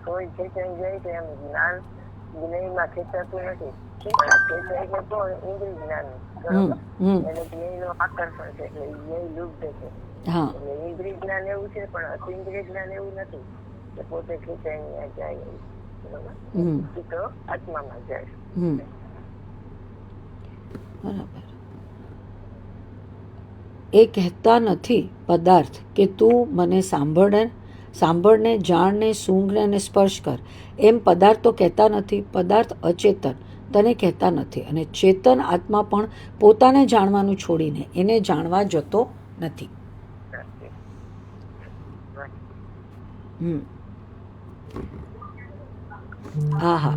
કોઈ ખેંચાઈ જાય તો એમ જ્ઞાન જ્ઞેયમાં ખેંચાતું નથી. ખેંચાય છે તો ઇન્દ્રિય જ્ઞાન, બરોબર. એટલે જ્ઞેય નું આકર્ષણ છે, એટલે જ્ઞેય લુપ્ત છે. એટલે ઇન્દ્રિય જ્ઞાન એવું છે, પણ અતિન્દ્રિય જ્ઞાન એવું નથી કે પોતે ખેંચાઈ જાય. બરોબર. તો આત્મામાં જાય. બરાબર. એ કહેતા નથી પદાર્થ કે તું મને સાંભળને, જાણને, સૂંઘને અને સ્પર્શ કર. એમ પદાર્થ તો કહેતા નથી. પદાર્થ અચેતન તને કહેતા નથી, અને ચેતન આત્મા પણ પોતાને જાણવાનું છોડીને એને જાણવા જતો નથી. હા,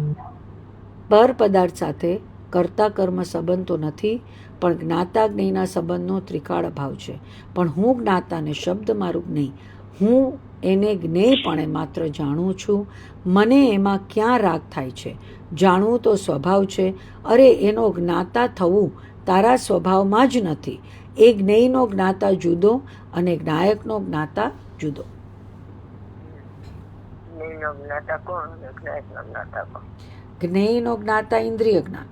પર પદાર્થ સાથે કર્તા કર્મ સંબંધ તો નથી, પણ જ્ઞાતા જ્ઞેયના સંબંધનો ત્રિકાળ અભાવ છે. પણ હું જ્ઞાતાને શબ્દ મારું નહીં, હું એને જ્ઞેયપણે માત્ર જાણું છું. મને એમાં ક્યાં રાગ થાય છે? જાણવું તો સ્વભાવ છે. અરે એનો જ્ઞાતા થવું તારા સ્વભાવમાં જ નથી. એ જ્ઞેયનો જ્ઞાતા જુદો અને જ્ઞાયકનો જ્ઞાતા જુદો. જ્ઞેયનો જ્ઞાતા ઇન્દ્રિય જ્ઞાન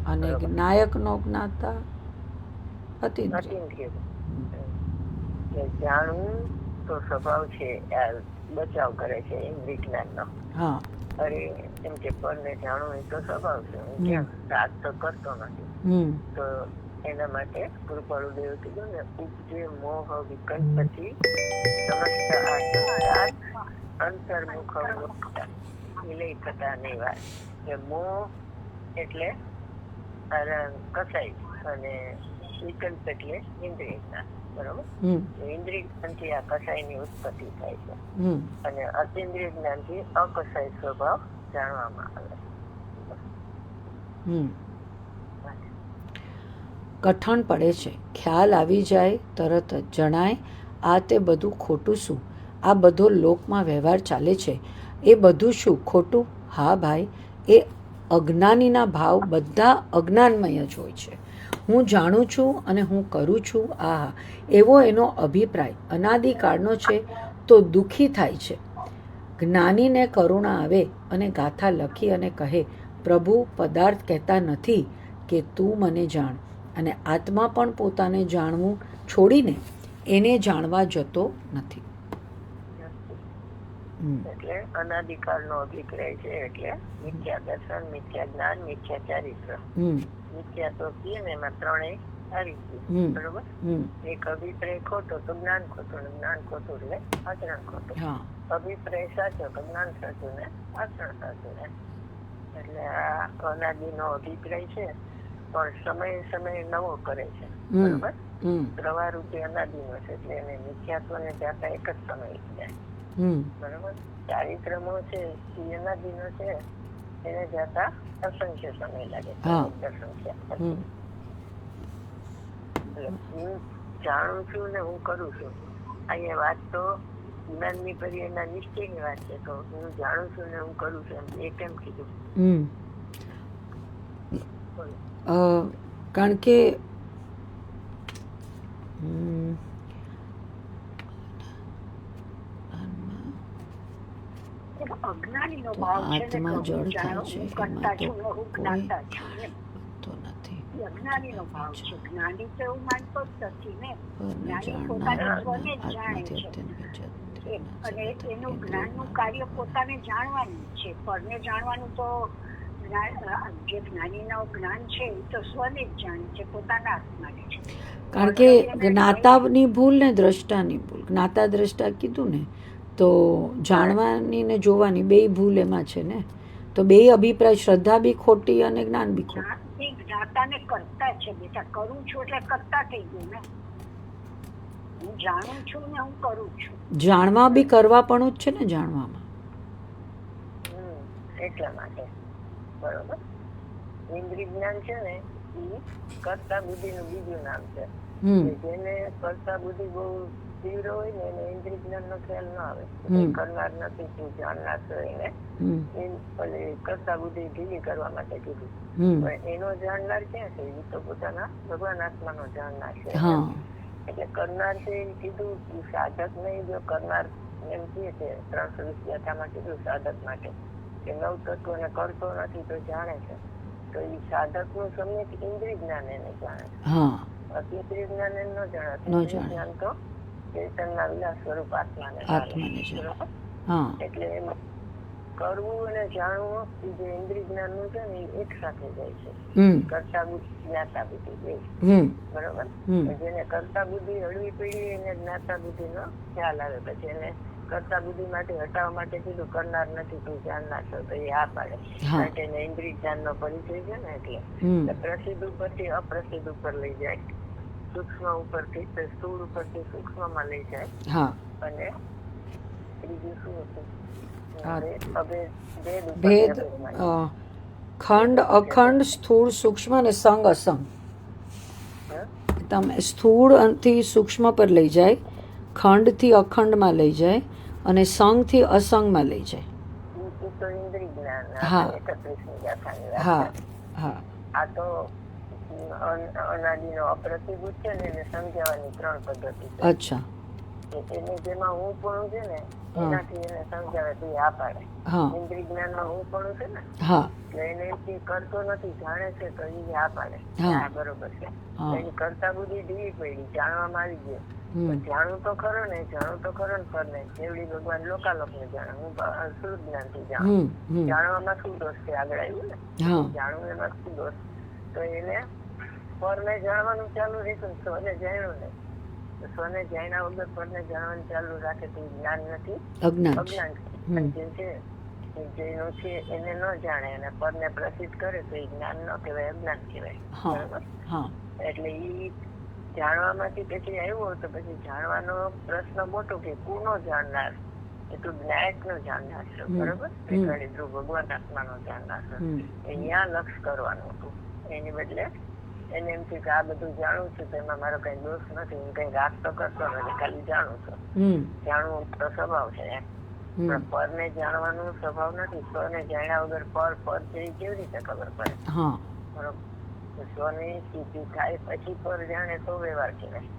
અને જ્ઞાયકનો જ્ઞાતા અતિન્દ્રિય. જાણવું તો સ્વભાવ છે, બચાવ કરે છે ઇન્દ્રિય જ્ઞાન નો. હા, અરે એમ કે પરને જાણવું એ તો સ્વભાવ છે, હું ક્યાં રાગ તો કરતો નથી. તો એના માટે કૃપાળુ દેવ કીધું ને, ઉપજે મોહ વિકલ્પ પછી સમજતા અંતર્મુખ વિલય થતા નહીં વાત. મોહ એટલે કસાઈ અને વિકલ્પ એટલે ઇન્દ્રિય જ્ઞાન, બરોબર. ઇન્દ્રિય જ્ઞાન થી આ કસાઈ ની ઉત્પત્તિ થાય છે, અને અતિન્દ્રિય જ્ઞાન થી અકસાઈ સ્વભાવ જાણવામાં આવે. કઠણ પડે છે, ખ્યાલ આવી જાય તરત જ જણાય આ તે બધું ખોટું શું? આ બધો લોકમાં વ્યવહાર ચાલે છે એ બધું શું ખોટું? હા ભાઈ, એ અજ્ઞાનીના ભાવ બધા અજ્ઞાનમય જ હોય છે. હું જાણું છું અને હું કરું છું, આ એવો એનો અભિપ્રાય અનાદિકાળનો છે, તો દુઃખી થાય છે. જ્ઞાનીને કરુણા આવે અને ગાથા લખી અને કહે, પ્રભુ પદાર્થ કહેતા નથી કે તું મને જાણ, અને આત્મા પણ પોતાને જાણવું છોડીને એને જાણવા જતો નથી. એટલે અનાદિકાળનો અભિપ્રાય છે, એટલે મિથ્યા દર્શન, મિથ્યા જ્ઞાન, મિથ્યા ચારિત્ર. મિથ્યા તો કીએ ને એમાં ત્રણેય સારી છે, બરોબર. એક અભિપ્રાય ખોટો તો જ્ઞાન ખોટું, ને જ્ઞાન ખોટું એટલે આચરણ ખોટું. અભિપ્રાય સાચો તો જ્ઞાન સાચું ને આચરણ સાચું ને. એટલે આ અનાદિનો અભિપ્રાય છે, પણ સમય સમય નવો કરે છે, બરોબર. પ્રવાહ રૂપી અનાદિનો છે, એટલે એને મિથ્યાત્વ ને જાતા એક જ સમય જાય, બરોબર. ચારિત્રમો છે એ અનાદિનો છે, એને જાતા અસંખ્ય સમય લાગે, અસંખ્ય. હું જાણું છું ને હું કરું છું. અહીંયા વાત તો જ્ઞાન ની પરી એના નિશ્ચય ની વાત છે, તો હું જાણું છું ને હું કરું છું એ કેમ કીધું? કારણ કે અજ્ઞાનીનો ભાવ છે, આત્મા જળ થાય છે, કરતા છું, હું જ્ઞાતા છું, તો નથી. અજ્ઞાનીનો ભાવ છે. જ્ઞાની તો એવું માનતો જ નથી ને. જ્ઞાની પોતાના સ્વને જ જાણે છે અને એનું જ્ઞાનનું કાર્ય પોતાને જાણવાનું છે. પરને જાણવાનું તો જે જ્ઞાનીનો જ્ઞાન છે એ તો સ્વને જ જાણે છે, પોતાના આત્માને છે. કારણ કે જ્ઞાતાની ભૂલ ને દ્રષ્ટાની ભૂલ, જ્ઞાતા દ્રષ્ટા કીધું ને, તો જાણવાની ને જોવાની બે ભૂલ એમાં છે ને. તો બે અભિપ્રાય, શ્રદ્ધા બી ખોટી અને જ્ઞાન બી ખોટું. જ્ઞાતાને કરતા છે બેટા, કરું છું એટલે કરતા થઈ ગયું ને. હું જાણું છું ને હું કરું છું. જાણવા બી કરવા પણ જ છે ને, જાણવામાં. એટલા માટે બરોબર. ઇન્દ્રિય જ્ઞાન છે ને એ કર્તા બુદ્ધિ નું બીજું નામ છે. જેને કર્તા બુદ્ધિ બહુ તીવ્ર હોય ને એને ઇન્દ્રિય જ્ઞાન નો ખ્યાલ ના આવે. કરનાર નથી, તું જાણનાર છો એને કર્તા બુદ્ધિ ઢીલી કરવા માટે કીધું. પણ એનો જાણનાર ક્યાં છે? એ તો પોતાના ભગવાન આત્માનો જાણનાર છે. એટલે કરનાર છે એ કીધું સાધક નહીં. જો કરનાર એમ કહે છે 320 ગાથામાં કીધું સાધક માટે કે 9 તત્વોને કરતો નથી તો જાણે છે. તો એ સાધક નું સમ્યક ઇન્દ્રિય જ્ઞાન એને જાણે છે. અતિન્દ્રિય જ્ઞાન એને ન જાણે. જ્ઞાન તો ચેતનના વિલાસ સ્વરૂપ આત્માને એટલે એમ કરવું અને જાણવું એ જે ઇન્દ્રિય જ્ઞાન નું છે ને એ એક સાથે જાય છે. કરતા બુદ્ધિ જ્ઞાતા બુદ્ધિ બે બરોબર. જેને કરતા બુદ્ધિ હળવી પડી એને જ્ઞાતા બુદ્ધિ નો ખ્યાલ આવે. પછી એને કરતા બુદ્ધિ માટે હટાવવા માટે કીધું કરનાર નથી તું જાણનાર છો, તો એ આ પાડે. કારણ કે એને ઇન્દ્રિય જ્ઞાન નો પરિચય છે ને. એટલે પ્રસિદ્ધ ઉપરથી અપ્રસિદ્ધ ઉપર લઈ જાય, સૂક્ષ્મ ઉપરથી સ્થૂળ ઉપરથી સૂક્ષ્મ માં લઈ જાય. અને ત્રીજું શું હતું? ભેદ, ખંડ અખંડ, સ્થૂળ સૂક્ષ્મ અને સંગ અસંગ. તમે સ્થૂળ થી સૂક્ષ્મ પર લઈ જાય, ખંડ થી અખંડ માં લઈ જાય અને સંગ થી અસંગ માં લઈ જાય. આ તો અનાદિનો અપ્રતિભૂત છે ને એને સમજાવવાની 3 પદ્ધતિ છે. અચ્છા. એને જેમાં હું પણ છે ને એનાથી એને સમજાવે તો આ પાડે. ઇન્દ્રિય જ્ઞાન માં હું પણ છે ને એટલે એને એમથી કરતો નથી, જાણે છે તો એ આ પાડે. આ બરોબર છે. એની કરતા બુદ્ધિ ઢીલી પડી, જાણવામાં આવી ગયો. જાણવું તો ખરો ને, જાણવું તો ખરો ને પર ને જેવડી ભગવાન લોકાલોક ને જાણે. હું શુદ્ધ જ્ઞાન થી જાણું. જાણવામાં શું દોષ છે? આગળ આવ્યું ને, જાણવું એમાં શું દોષ? તો એને પર ને જાણવાનું ચાલુ રહેતું, સ્વને જાણ્યું ને. સ્વને જાણ્યા વગર પરને જાણવાનું ચાલુ રાખે તો જ્ઞાન નથી, અજ્ઞાન જે છે જેનું છે એને ન જાણે અને પરને પ્રસિદ્ધ કરે તો એ જ્ઞાન ન કહેવાય, અજ્ઞાન કહેવાય. બરાબર. એટલે ઈ જાણવામાંથી પછી આવ્યો તો પછી જાણવાનો પ્રશ્ન મોટો કે કોનો જાણનાર? એ તું જ્ઞાયક નો જાણનાર છે. બરોબર. ધ્રુવ ભગવાન આત્માનો જાણનાર છે. અહીંયા લક્ષ કરવાનું હતું. એની બદલે એને એમ થયું કે આ બધું જાણું છું તો એમાં મારો કઈ દોષ નથી, હું કઈ રાગ તો કરતો નથી, ખાલી જાણું છું. જાણવું તો સ્વભાવ છે એમ. પણ પર ને જાણવાનો સ્વભાવ નથી. સ્વને જાણ્યા વગર પર છે એ કેવી રીતે ખબર પડે? બરોબર. સ્વની સ્થિતિ થાય પછી પર જાણે તો વ્યવહાર કહેવાય.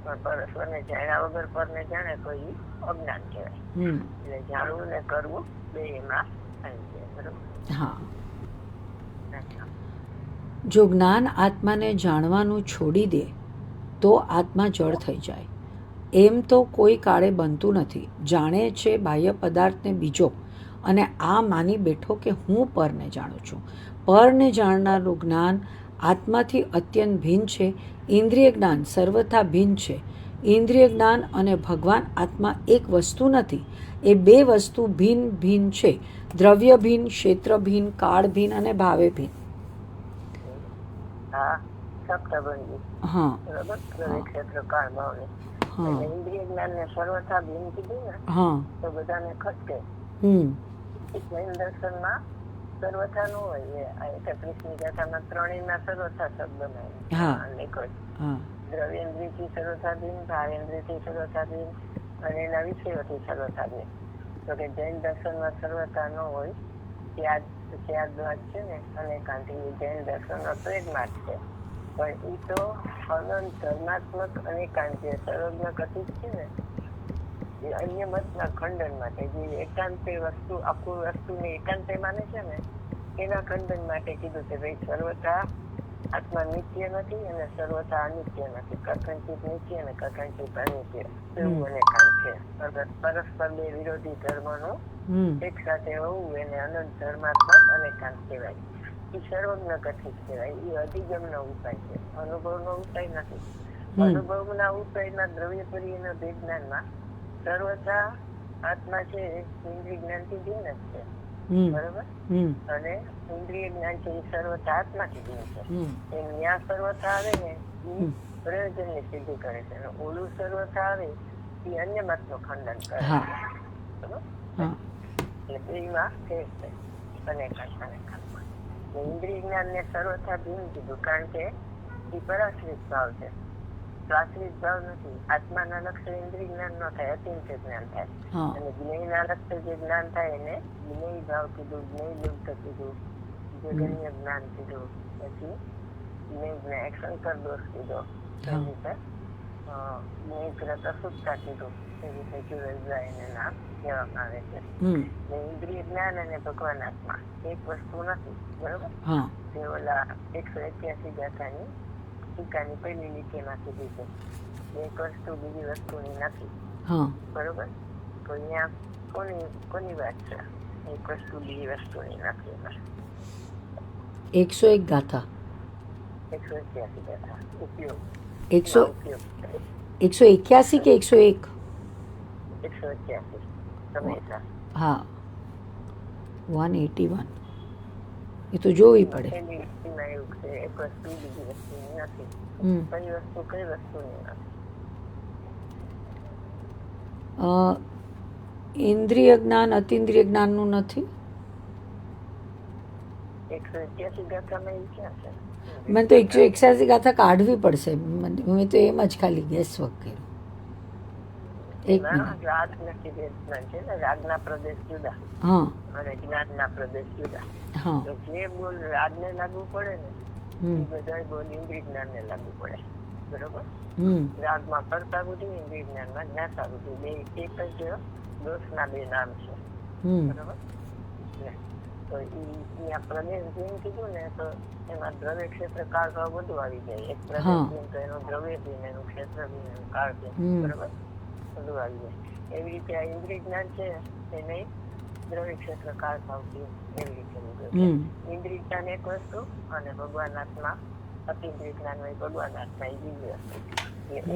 પણ સ્વને જાણ્યા વગર પર ને જાણે તો એ અજ્ઞાન કહેવાય. એટલે જાણવું ને કરવું બે એમાં આવી જાય. બરોબર. જો જ્ઞાન આત્માને જાણવાનું છોડી દે તો આત્મા જળ થઈ જાય. એમ તો કોઈ કાળે બનતું નથી. જાણે છે બાહ્ય પદાર્થને બીજો અને આ માની બેઠો કે હું પરને જાણું છું. પરને જાણનારું જ્ઞાન આત્માથી અત્યંત ભિન્ન છે. ઇન્દ્રિય જ્ઞાન સર્વથા ભિન્ન છે. ઇન્દ્રિય જ્ઞાન અને ભગવાન આત્મા એક વસ્તુ નથી. એ બે વસ્તુ ભિન્ન ભિન્ન છે. દ્રવ્ય ભિન્ન, ક્ષેત્ર ભિન્ન, કાળ ભિન્ન અને ભાવે ભિન્ન. ઇન્દ્રિય જ્ઞાન ને સર્વથા ભિન્ન કીધું ને તો બધાને ખટકે. દર્શન માં સર્વથા નો હોય. 31મી ગાથામાં 3 સર્વથા શબ્દ લખો. દ્રવ્યેન્દ્રિય થી સર્વથા ભિન્ન, ભાવેન્દ્રિય થી સર્વથા ભિન્ન અને એના વિષયોથી સર્વથા ભિન્ન. તો કે જૈન દર્શન માં સર્વથા ન હોય. ત્યાગવાદ છે ને અનેકાંતિ જૈન દર્શન નો ટ્રેડમાર્ક છે. પણ એ તો અનંત ધર્માત્મક અનેકાંતિ સર્વજ્ઞ કથિત છે ને એ અન્ય મતના ખંડન માટે. જે એકાંતે વસ્તુ આખું વસ્તુને એકાંતે માને છે ને એના ખંડન માટે કીધું છે ભાઈ સર્વથા આત્મા નિત્ય નથી અને સર્વથા અનિત્ય નથી. કથનચિત નિત્ય અને કથનચિત અનિત્ય એવું અનેકાંત છે. પરસ્પર બે વિરોધી ધર્મનો એક સાથે હોવું એને અનંત ધર્માત્મક અનેકાંત કહેવાય. એ સર્વજ્ઞ કથિત કહેવાય. એ અધિગમનો ઉપાય છે, અનુભવનો ઉપાય નથી. અનુભવના ઉપાયમાં દ્રવ્ય પર્યનો વિજ્ઞાનમાં સર્વથા આત્મા છે ઇન્દ્રિય જ્ઞાનથી ભિન્ન જ છે. બરોબર? અને ઇન્દ્રિય જ્ઞાન છે એ સર્વથા આત્માથી ભિન્ન છે. એ ન્યા સર્વથા આવે ને એ પ્રયોજનની સિદ્ધિ કરે છે, અને ઓલું સર્વથા આવે એ અન્ય મતનું ખંડન કરે છે. બરોબર? એટલે બેમાં ફેર છે અનેકાંતમાં. ઇન્દ્રિય જ્ઞાન ને સર્વથા ભિન્ન કીધું કારણ કે એ પરાશ્રિત ભાવ છે, પ્રાશ્રિત ભાવ નથી. આત્માના લક્ષ્ય ઇન્દ્રિય જ્ઞાન ન થાય, અતિંત્ય જ્ઞાન થાય. અને જ્ઞેયના લક્ષ્ય જે જ્ઞાન થાય એને જ્ઞેય ભાવ કીધું, જ્ઞેય લુપ્ત કીધું, જગન્ય જ્ઞાન કીધું, પછી જ્ઞેય શંકર દોષ કીધો, એ રીતે જ્ઞેય કૃત અશુદ્ધતા કીધું. એ રીતે જુદા જુદા એને નામ કહેવામાં આવે છે. ઇન્દ્રિય જ્ઞાન અને ભગવાન આત્મા એક વસ્તુ નથી. બરોબર? તે ઓલા 181 ગાથાની ટીકાની પહેલી લીટીમાં કીધી છે. એક વસ્તુ બીજી વસ્તુની નથી. બરોબર? તો અહીંયા કોની વાત છે? એક વસ્તુ બીજી વસ્તુની નથી. 101 ગાથા 181 ગાથા ઉપયોગ 181 કે 101? 181 સમયસર. હા, 181 એ તો જોવી પડે. એવું છે એક વસ્તુ બીજી વસ્તુની નથી. કઈ વસ્તુ કઈ વસ્તુની નથી? ઇન્દ્રિય જ્ઞાન અતિન્દ્રિય જ્ઞાનનું નથી. 181 ગાથામાં એવું ક્યાં છે? મને તો 181 ગાથા કાઢવી પડશે. મેં તો એમ જ ખાલી ગેસ કર્યું. રાગ નથી જ્ઞાન છે ને, રાગના પ્રદેશ જુદા અને જ્ઞાનના પ્રદેશ જુદા. તો જે બોલ રાગને લાગુ પડે ને એ બધા બોલ ઇન્દ્રિય જ્ઞાનને લાગુ પડે. બરોબર? રાગમાં કર્તા બુદ્ધિ, ઇન્દ્રિય જ્ઞાનમાં જ્ઞાતા બુદ્ધિ, બે એક જ દોષના બે નામ છે. બરોબર? તો અહીંયા પ્રદેશ જેમ કીધું ને તો એમાં દ્રવ્ય ક્ષેત્ર કાળ ભાવ બધું આવી જાય. એક પ્રદેશ તો એનું દ્રવ્ય ભીન, એનું ક્ષેત્ર ભીન, એનું કાળ ભીન. બરોબર? બધું આવી જાય. એવી રીતે આ ઇન્દ્રિય જ્ઞાન છે એને દ્રવ્ય ક્ષેત્ર કાળ ભાવ ભીન એવી રીતે ઇન્દ્રિય જ્ઞાન એક વસ્તુ અને ભગવાન આત્મા અતિન્દ્રિય જ્ઞાન હોય. ભગવાન આત્મા એ બીજી વસ્તુ.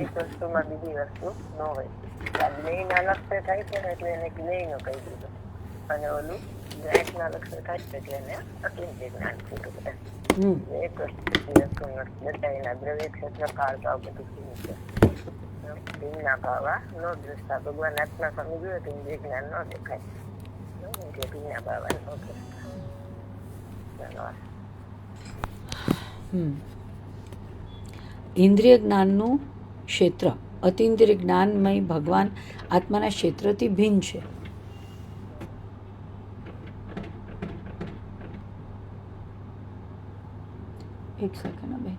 એક વસ્તુમાં બીજી વસ્તુ ન હોય. જ્ઞેયના લક્ષ્ય થાય છે ને એટલે એને જ્ઞેયનું કહી દીધું, અને ઓલું જ્ઞાનના લક્ષ્ય થાય છે એટલે એને અતિન્દ્રિય જ્ઞાન કીધું. એક વસ્તુ બધા એના દ્રવ્ય ક્ષેત્ર કાળ ભાવ બધું ભીન છે. ભીનના ભાવા ન દ્રષ્ટા. ભગવાન આત્મા સમજ્યું હોય તો ઇન્દ્રિય જ્ઞાન ન દેખાય, એટલે ભીનના ભાવા ન દ્રષ્ટા. ઇન્દ્રિય જ્ઞાનનું ક્ષેત્ર અતિન્દ્રિય જ્ઞાનમય ભગવાન આત્માના ક્ષેત્રથી ભિન્ન છે. એક સેકન્ડ બેન.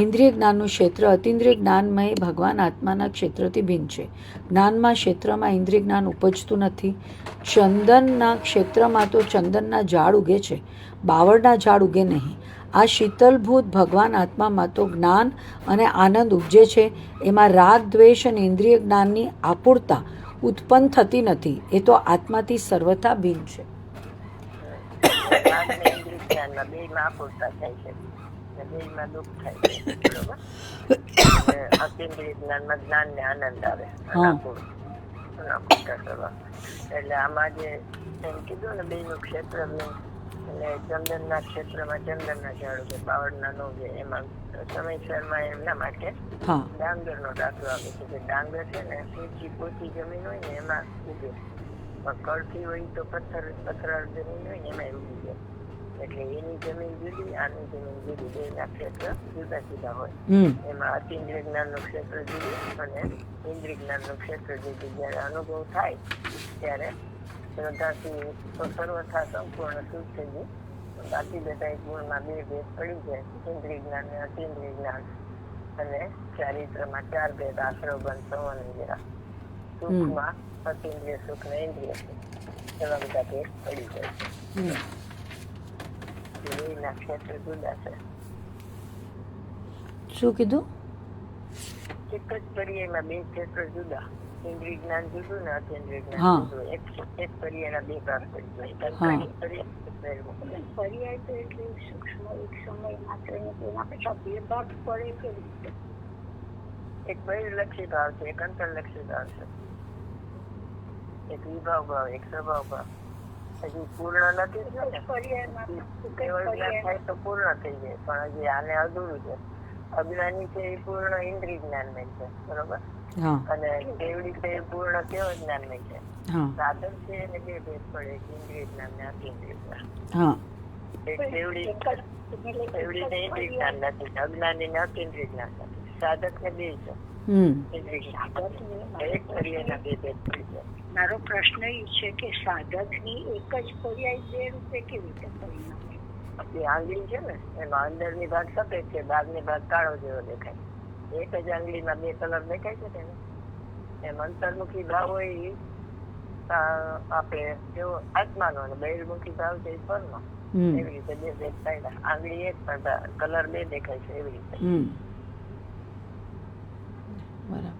ઇન્દ્રિય જ્ઞાનનું ક્ષેત્ર અતિન્દ્રિય જ્ઞાનમય ભગવાન આત્માના ક્ષેત્રથી ભિન્ન છે. જ્ઞાનમાં ક્ષેત્રમાં ઇન્દ્રિય જ્ઞાન ઉપજતું નથી. ચંદનના ક્ષેત્રમાં તો ચંદનના ઝાડ ઉગે છે, બાવળના ઝાડ ઉગે નહીં. આ શીતલભૂત ભગવાન આત્મામાં તો જ્ઞાન અને આનંદ ઉપજે છે. એમાં રાગ દ્વેષ અને ઇન્દ્રિય જ્ઞાનની આપૂર્તા ઉત્પન્ન થતી નથી. એ તો આત્માથી સર્વથા ભિન્ન છે. બેમાં દુઃખ થાય છે. બરોબર? અતિન્દ્રિય જ્ઞાનમાં જ્ઞાન ને આનંદ આવે. એટલે આમાં જે એમ કીધું ને બેનું ક્ષેત્ર એટલે ચંદનના ક્ષેત્રમાં ચંદનના ઝાડ કે બાવળના નો ઉગે. એમાં સમયસરમાં એમના માટે ડાંગરનો દાખલો આપે છે કે ડાંગર છે ને ઊંચી પોચી જમીન હોય ને એમાં ઉગે, કળથી હોય તો પથરાળ જમીન હોય ને એમાં ઉગી જાય. એટલે એની જમીન જુદી, આની જમીન જુદી, બેના ક્ષેત્ર જુદા જુદા હોય. એમાં અતિન્દ્રિય જ્ઞાનનું ક્ષેત્ર જુદું અને ઇન્દ્રિય જ્ઞાનનું ક્ષેત્ર જુદું. જયારે અનુભવ થાય ત્યારે શ્રદ્ધાથી તો સર્વથા સંપૂર્ણ શુદ્ધ થઈ ગયું. બાકી બધા ગુણમાં બે ભેદ પડી જાય, ઇન્દ્રિય જ્ઞાન ને અતિન્દ્રિય જ્ઞાન. અને ચારિત્રમાં 4 ભેદ આશ્રવ બંધ સંવનિરા સુખમાં અતિન્દ્રિય સુખ ને ઇન્દ્રિય સુખ એવા બધા ભેદ પડી જાય છે. એના ક્ષેત્ર જુદા છે. શું કીધું? એક જ પર્યાયમાં 2 ક્ષેત્ર જુદા, ઇન્દ્રિય જ્ઞાન જુદું ને અતિન્દ્રિય હા. જ્ઞાન જુદું. એક પર્યાયના 2 ભાગ પડી જાય. પર્યાય તો એટલે સૂક્ષ્મ એક સમય માત્ર ને તેના પછી 2 ભાગ પડે કેવી રીતે? એક બહિર્લક્ષી ભાવ છે, એક અંતરલક્ષી ભાવ છે. એક વિભાવ ભાવ, એક સ્વભાવ ભાવ. હજી પૂર્ણ નથી થયું ને. પર્યાયમાં કેવળ જ્ઞાન થાય તો પૂર્ણ થઈ જાય, પણ હજી આને અધૂરું છે. અજ્ઞાની છે એ પૂર્ણ ઇન્દ્રિય જ્ઞાનમય છે, બરોબર? હા અને કેવડી છે એ પૂર્ણ કેવળ જ્ઞાનમય છે. હા સાધન છે એને 2 ભેદ પડે, એક ઇન્દ્રિય જ્ઞાન ને અતિન્દ્રિય જ્ઞાન. હા એક કેવડી ને ઇન્દ્રિય જ્ઞાન નથી, અજ્ઞાની ને અતિન્દ્રિય જ્ઞાન નથી. સાધક ને 2 છે. ઇન્દ્રિય જ્ઞાન એક પર્યાયના 2 ભેદ પડી જાય. મારો પ્રશ્ન એ છે કે સાધકની એક જ પર્યાય 2 રૂપે કેવી રીતે પરિણમે? આપણી આંગળી છે ને, એમાં અંદરની ભાગ સફેદ છે, બહારની ભાગ કાળો જેવો દેખાય. એક જ આંગળીમાં 2 કલર દેખાય છે તેને. એમ અંતર્મુખી ભાવ હોય એ આપણે જેવો આત્માનો અને બહિર્મુખી ભાવ છે એ પરનો. એવી રીતે 2 ભેદ થાય. આંગળી એક પણ કલર 2 દેખાય છે એવી રીતે. બરાબર.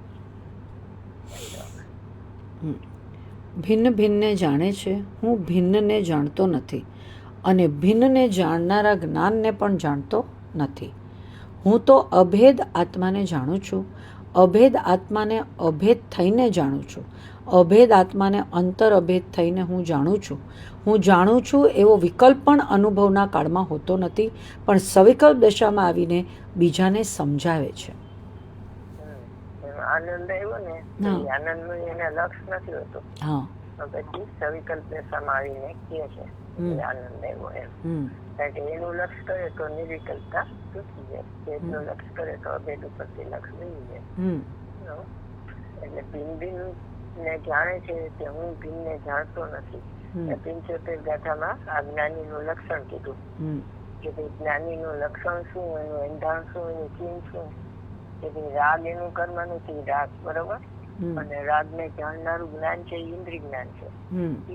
ભિન્ન ભિન્નને જાણે છે, હું ભિન્નને જાણતો નથી અને ભિન્નને જાણનારા જ્ઞાનને પણ જાણતો નથી. હું તો અભેદ આત્માને જાણું છું, અભેદ આત્માને અભેદ થઈને જાણું છું, અભેદ આત્માને અંતર અભેદ થઈને હું જાણું છું. હું જાણું છું એવો વિકલ્પ પણ અનુભવના કાળમાં હોતો નથી, પણ સવિકલ્પ દશામાં આવીને બીજાને સમજાવે છે. આનંદ આવ્યો ને, આનંદ નું એને લક્ષ નથી હોતું. પછી સવિકલ્પ દશામાં આવીને કહે છે આનંદ આવ્યો એમ. કારણ કે એનું લક્ષ કરે તો નિર્વિકલ્પતા તૂટી જાય, ભેદનું લક્ષ કરે તો અભેદ ઉપરથી લક્ષ લઈ જાય. એટલે ભિન્ન ભિન્ન ને જાણે છે કે હું ભિન્ન ને જાણતો નથી. 75 ગાથામાં આ જ્ઞાની નું લક્ષણ કીધું કે ભાઈ જ્ઞાની નું લક્ષણ શું, એનું એંધાણ શું, એની ચીન શું. કે ભાઈ રાગ એનું કર્મ નથી, રાગ બરોબર. અને રાગ ને જાણનારું જ્ઞાન છે ઇન્દ્રિય જ્ઞાન છે,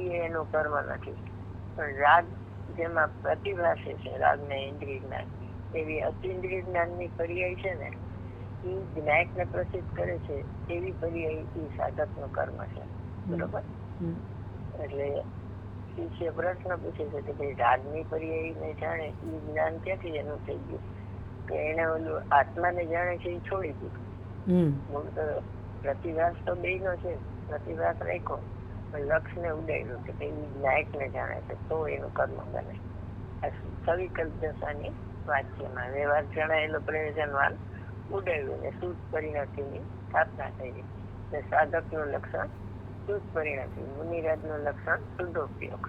એ એનું કર્મ નથી. પણ રાગ જેમાં પ્રતિભાષે છે, રાગ ને ઇન્દ્રિય જ્ઞાન, એવી અતિન્દ્રિય જ્ઞાન ની પર્યાય છે ને, એ જ્ઞાયક ને પ્રસિદ્ધ કરે છે એવી પર્યાય એ સાધક નું કર્મ છે, બરોબર. એટલે શિષ્ય પ્રશ્ન પૂછે છે કે ભાઈ રાગ ની પર્યાય ને જાણે એ જ્ઞાન ક્યાંથી એનું થઈ ગયું? કે એને ઓલું આત્માને જાણે છે એ છોડી દીધું. પ્રતિભાસ તો 2 નો છે, પ્રતિભાસ રાખ્યો પણ લક્ષ ને ઉડાડ્યું કે ભાઈ નાયક ને જાણે છે તો એનું કર્મ બને. સવિકલ્પ દશાની વાક્યમાં વ્યવહાર જણાયેલો પ્રયોજનવાન ઉડાડ્યું ને શુદ્ધ પરિણતિની સ્થાપના થઈ. સાધક નું લક્ષણ શુદ્ધ પરિણતિ, મુનિરાજ નું લક્ષણ શુદ્ધોપયોગ,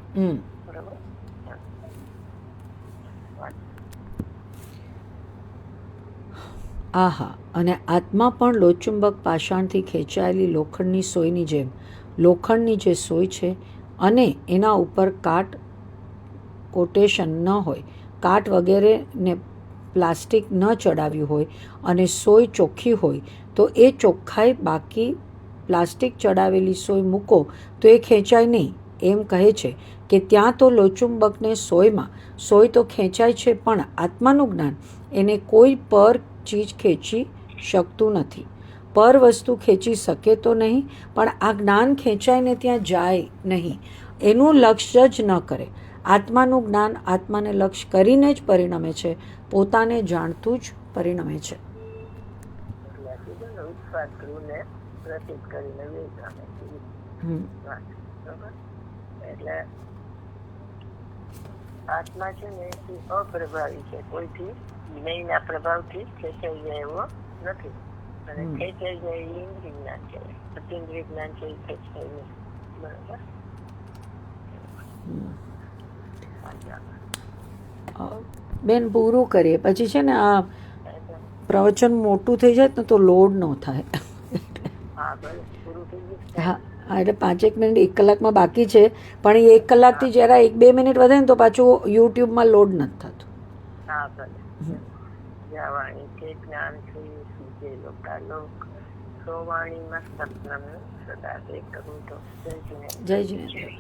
બરોબર. આહા, અને આત્મા પણ લોચુંબક પાષાણથી ખેંચાયેલી લોખંડની સોયની જેમ લોખંડની જે સોય છે અને એના ઉપર કાટ કોટેશન ન હોય, કાટ વગેરેને પ્લાસ્ટિક ન ચડાવ્યું હોય અને સોય ચોખ્ખી હોય તો એ ચોખ્ખાઈ બાકી પ્લાસ્ટિક ચડાવેલી સોય મૂકો તો એ ખેંચાય નહીં. એમ કહે છે કે ત્યાં તો લોચુંબકને સોય તો ખેંચાય છે, પણ આત્માનું જ્ઞાન એને કોઈ પર ચીજ ખેંચી શકતું નથી. પર વસ્તુ ખેંચી શકે તો નહીં, પણ આ જ્ઞાન ખેંચાઈને ત્યાં જાય નહીં, એનું લક્ષ્ય જ ન કરે. આત્માનું જ્ઞાન આત્માને લક્ષ્ય કરીને જ પરિણમે છે, પોતાને જાણતું જ પરિણમે છે. એટલે આત્મા છે ને એ અપ્રભાવી છે, કોઈથી જ્ઞાનના પ્રભાવથી ખેંચાઈ જાય એવો નથી. અને ખેંચાઈ જાય એ ઇન્દ્રિય જ્ઞાન છે, અતિન્દ્રિય જ્ઞાન છે એ ખેંચાય નહીં, બરાબર. બેન પૂરું કરીએ પછી છે ને આ પ્રવચન મોટું થઈ જાય ને તો લોડ ન થાય. હા ભલે પૂરું થઈ ગયું. હા હા, એટલે 5 મિનિટ 1 કલાકમાં બાકી છે, પણ એ 1 કલાકથી જરા 1-2 મિનિટ વધે ને તો પાછું યુટ્યુબમાં લોડ નથી થતું. હા ભલે. જવાણી કે જ્ઞાન છે જે લોકાલોક સોવાણીમાં સપનમ સદા તે કરું તો જય જીનેન્દ્ર. જય જીનેન્દ્ર.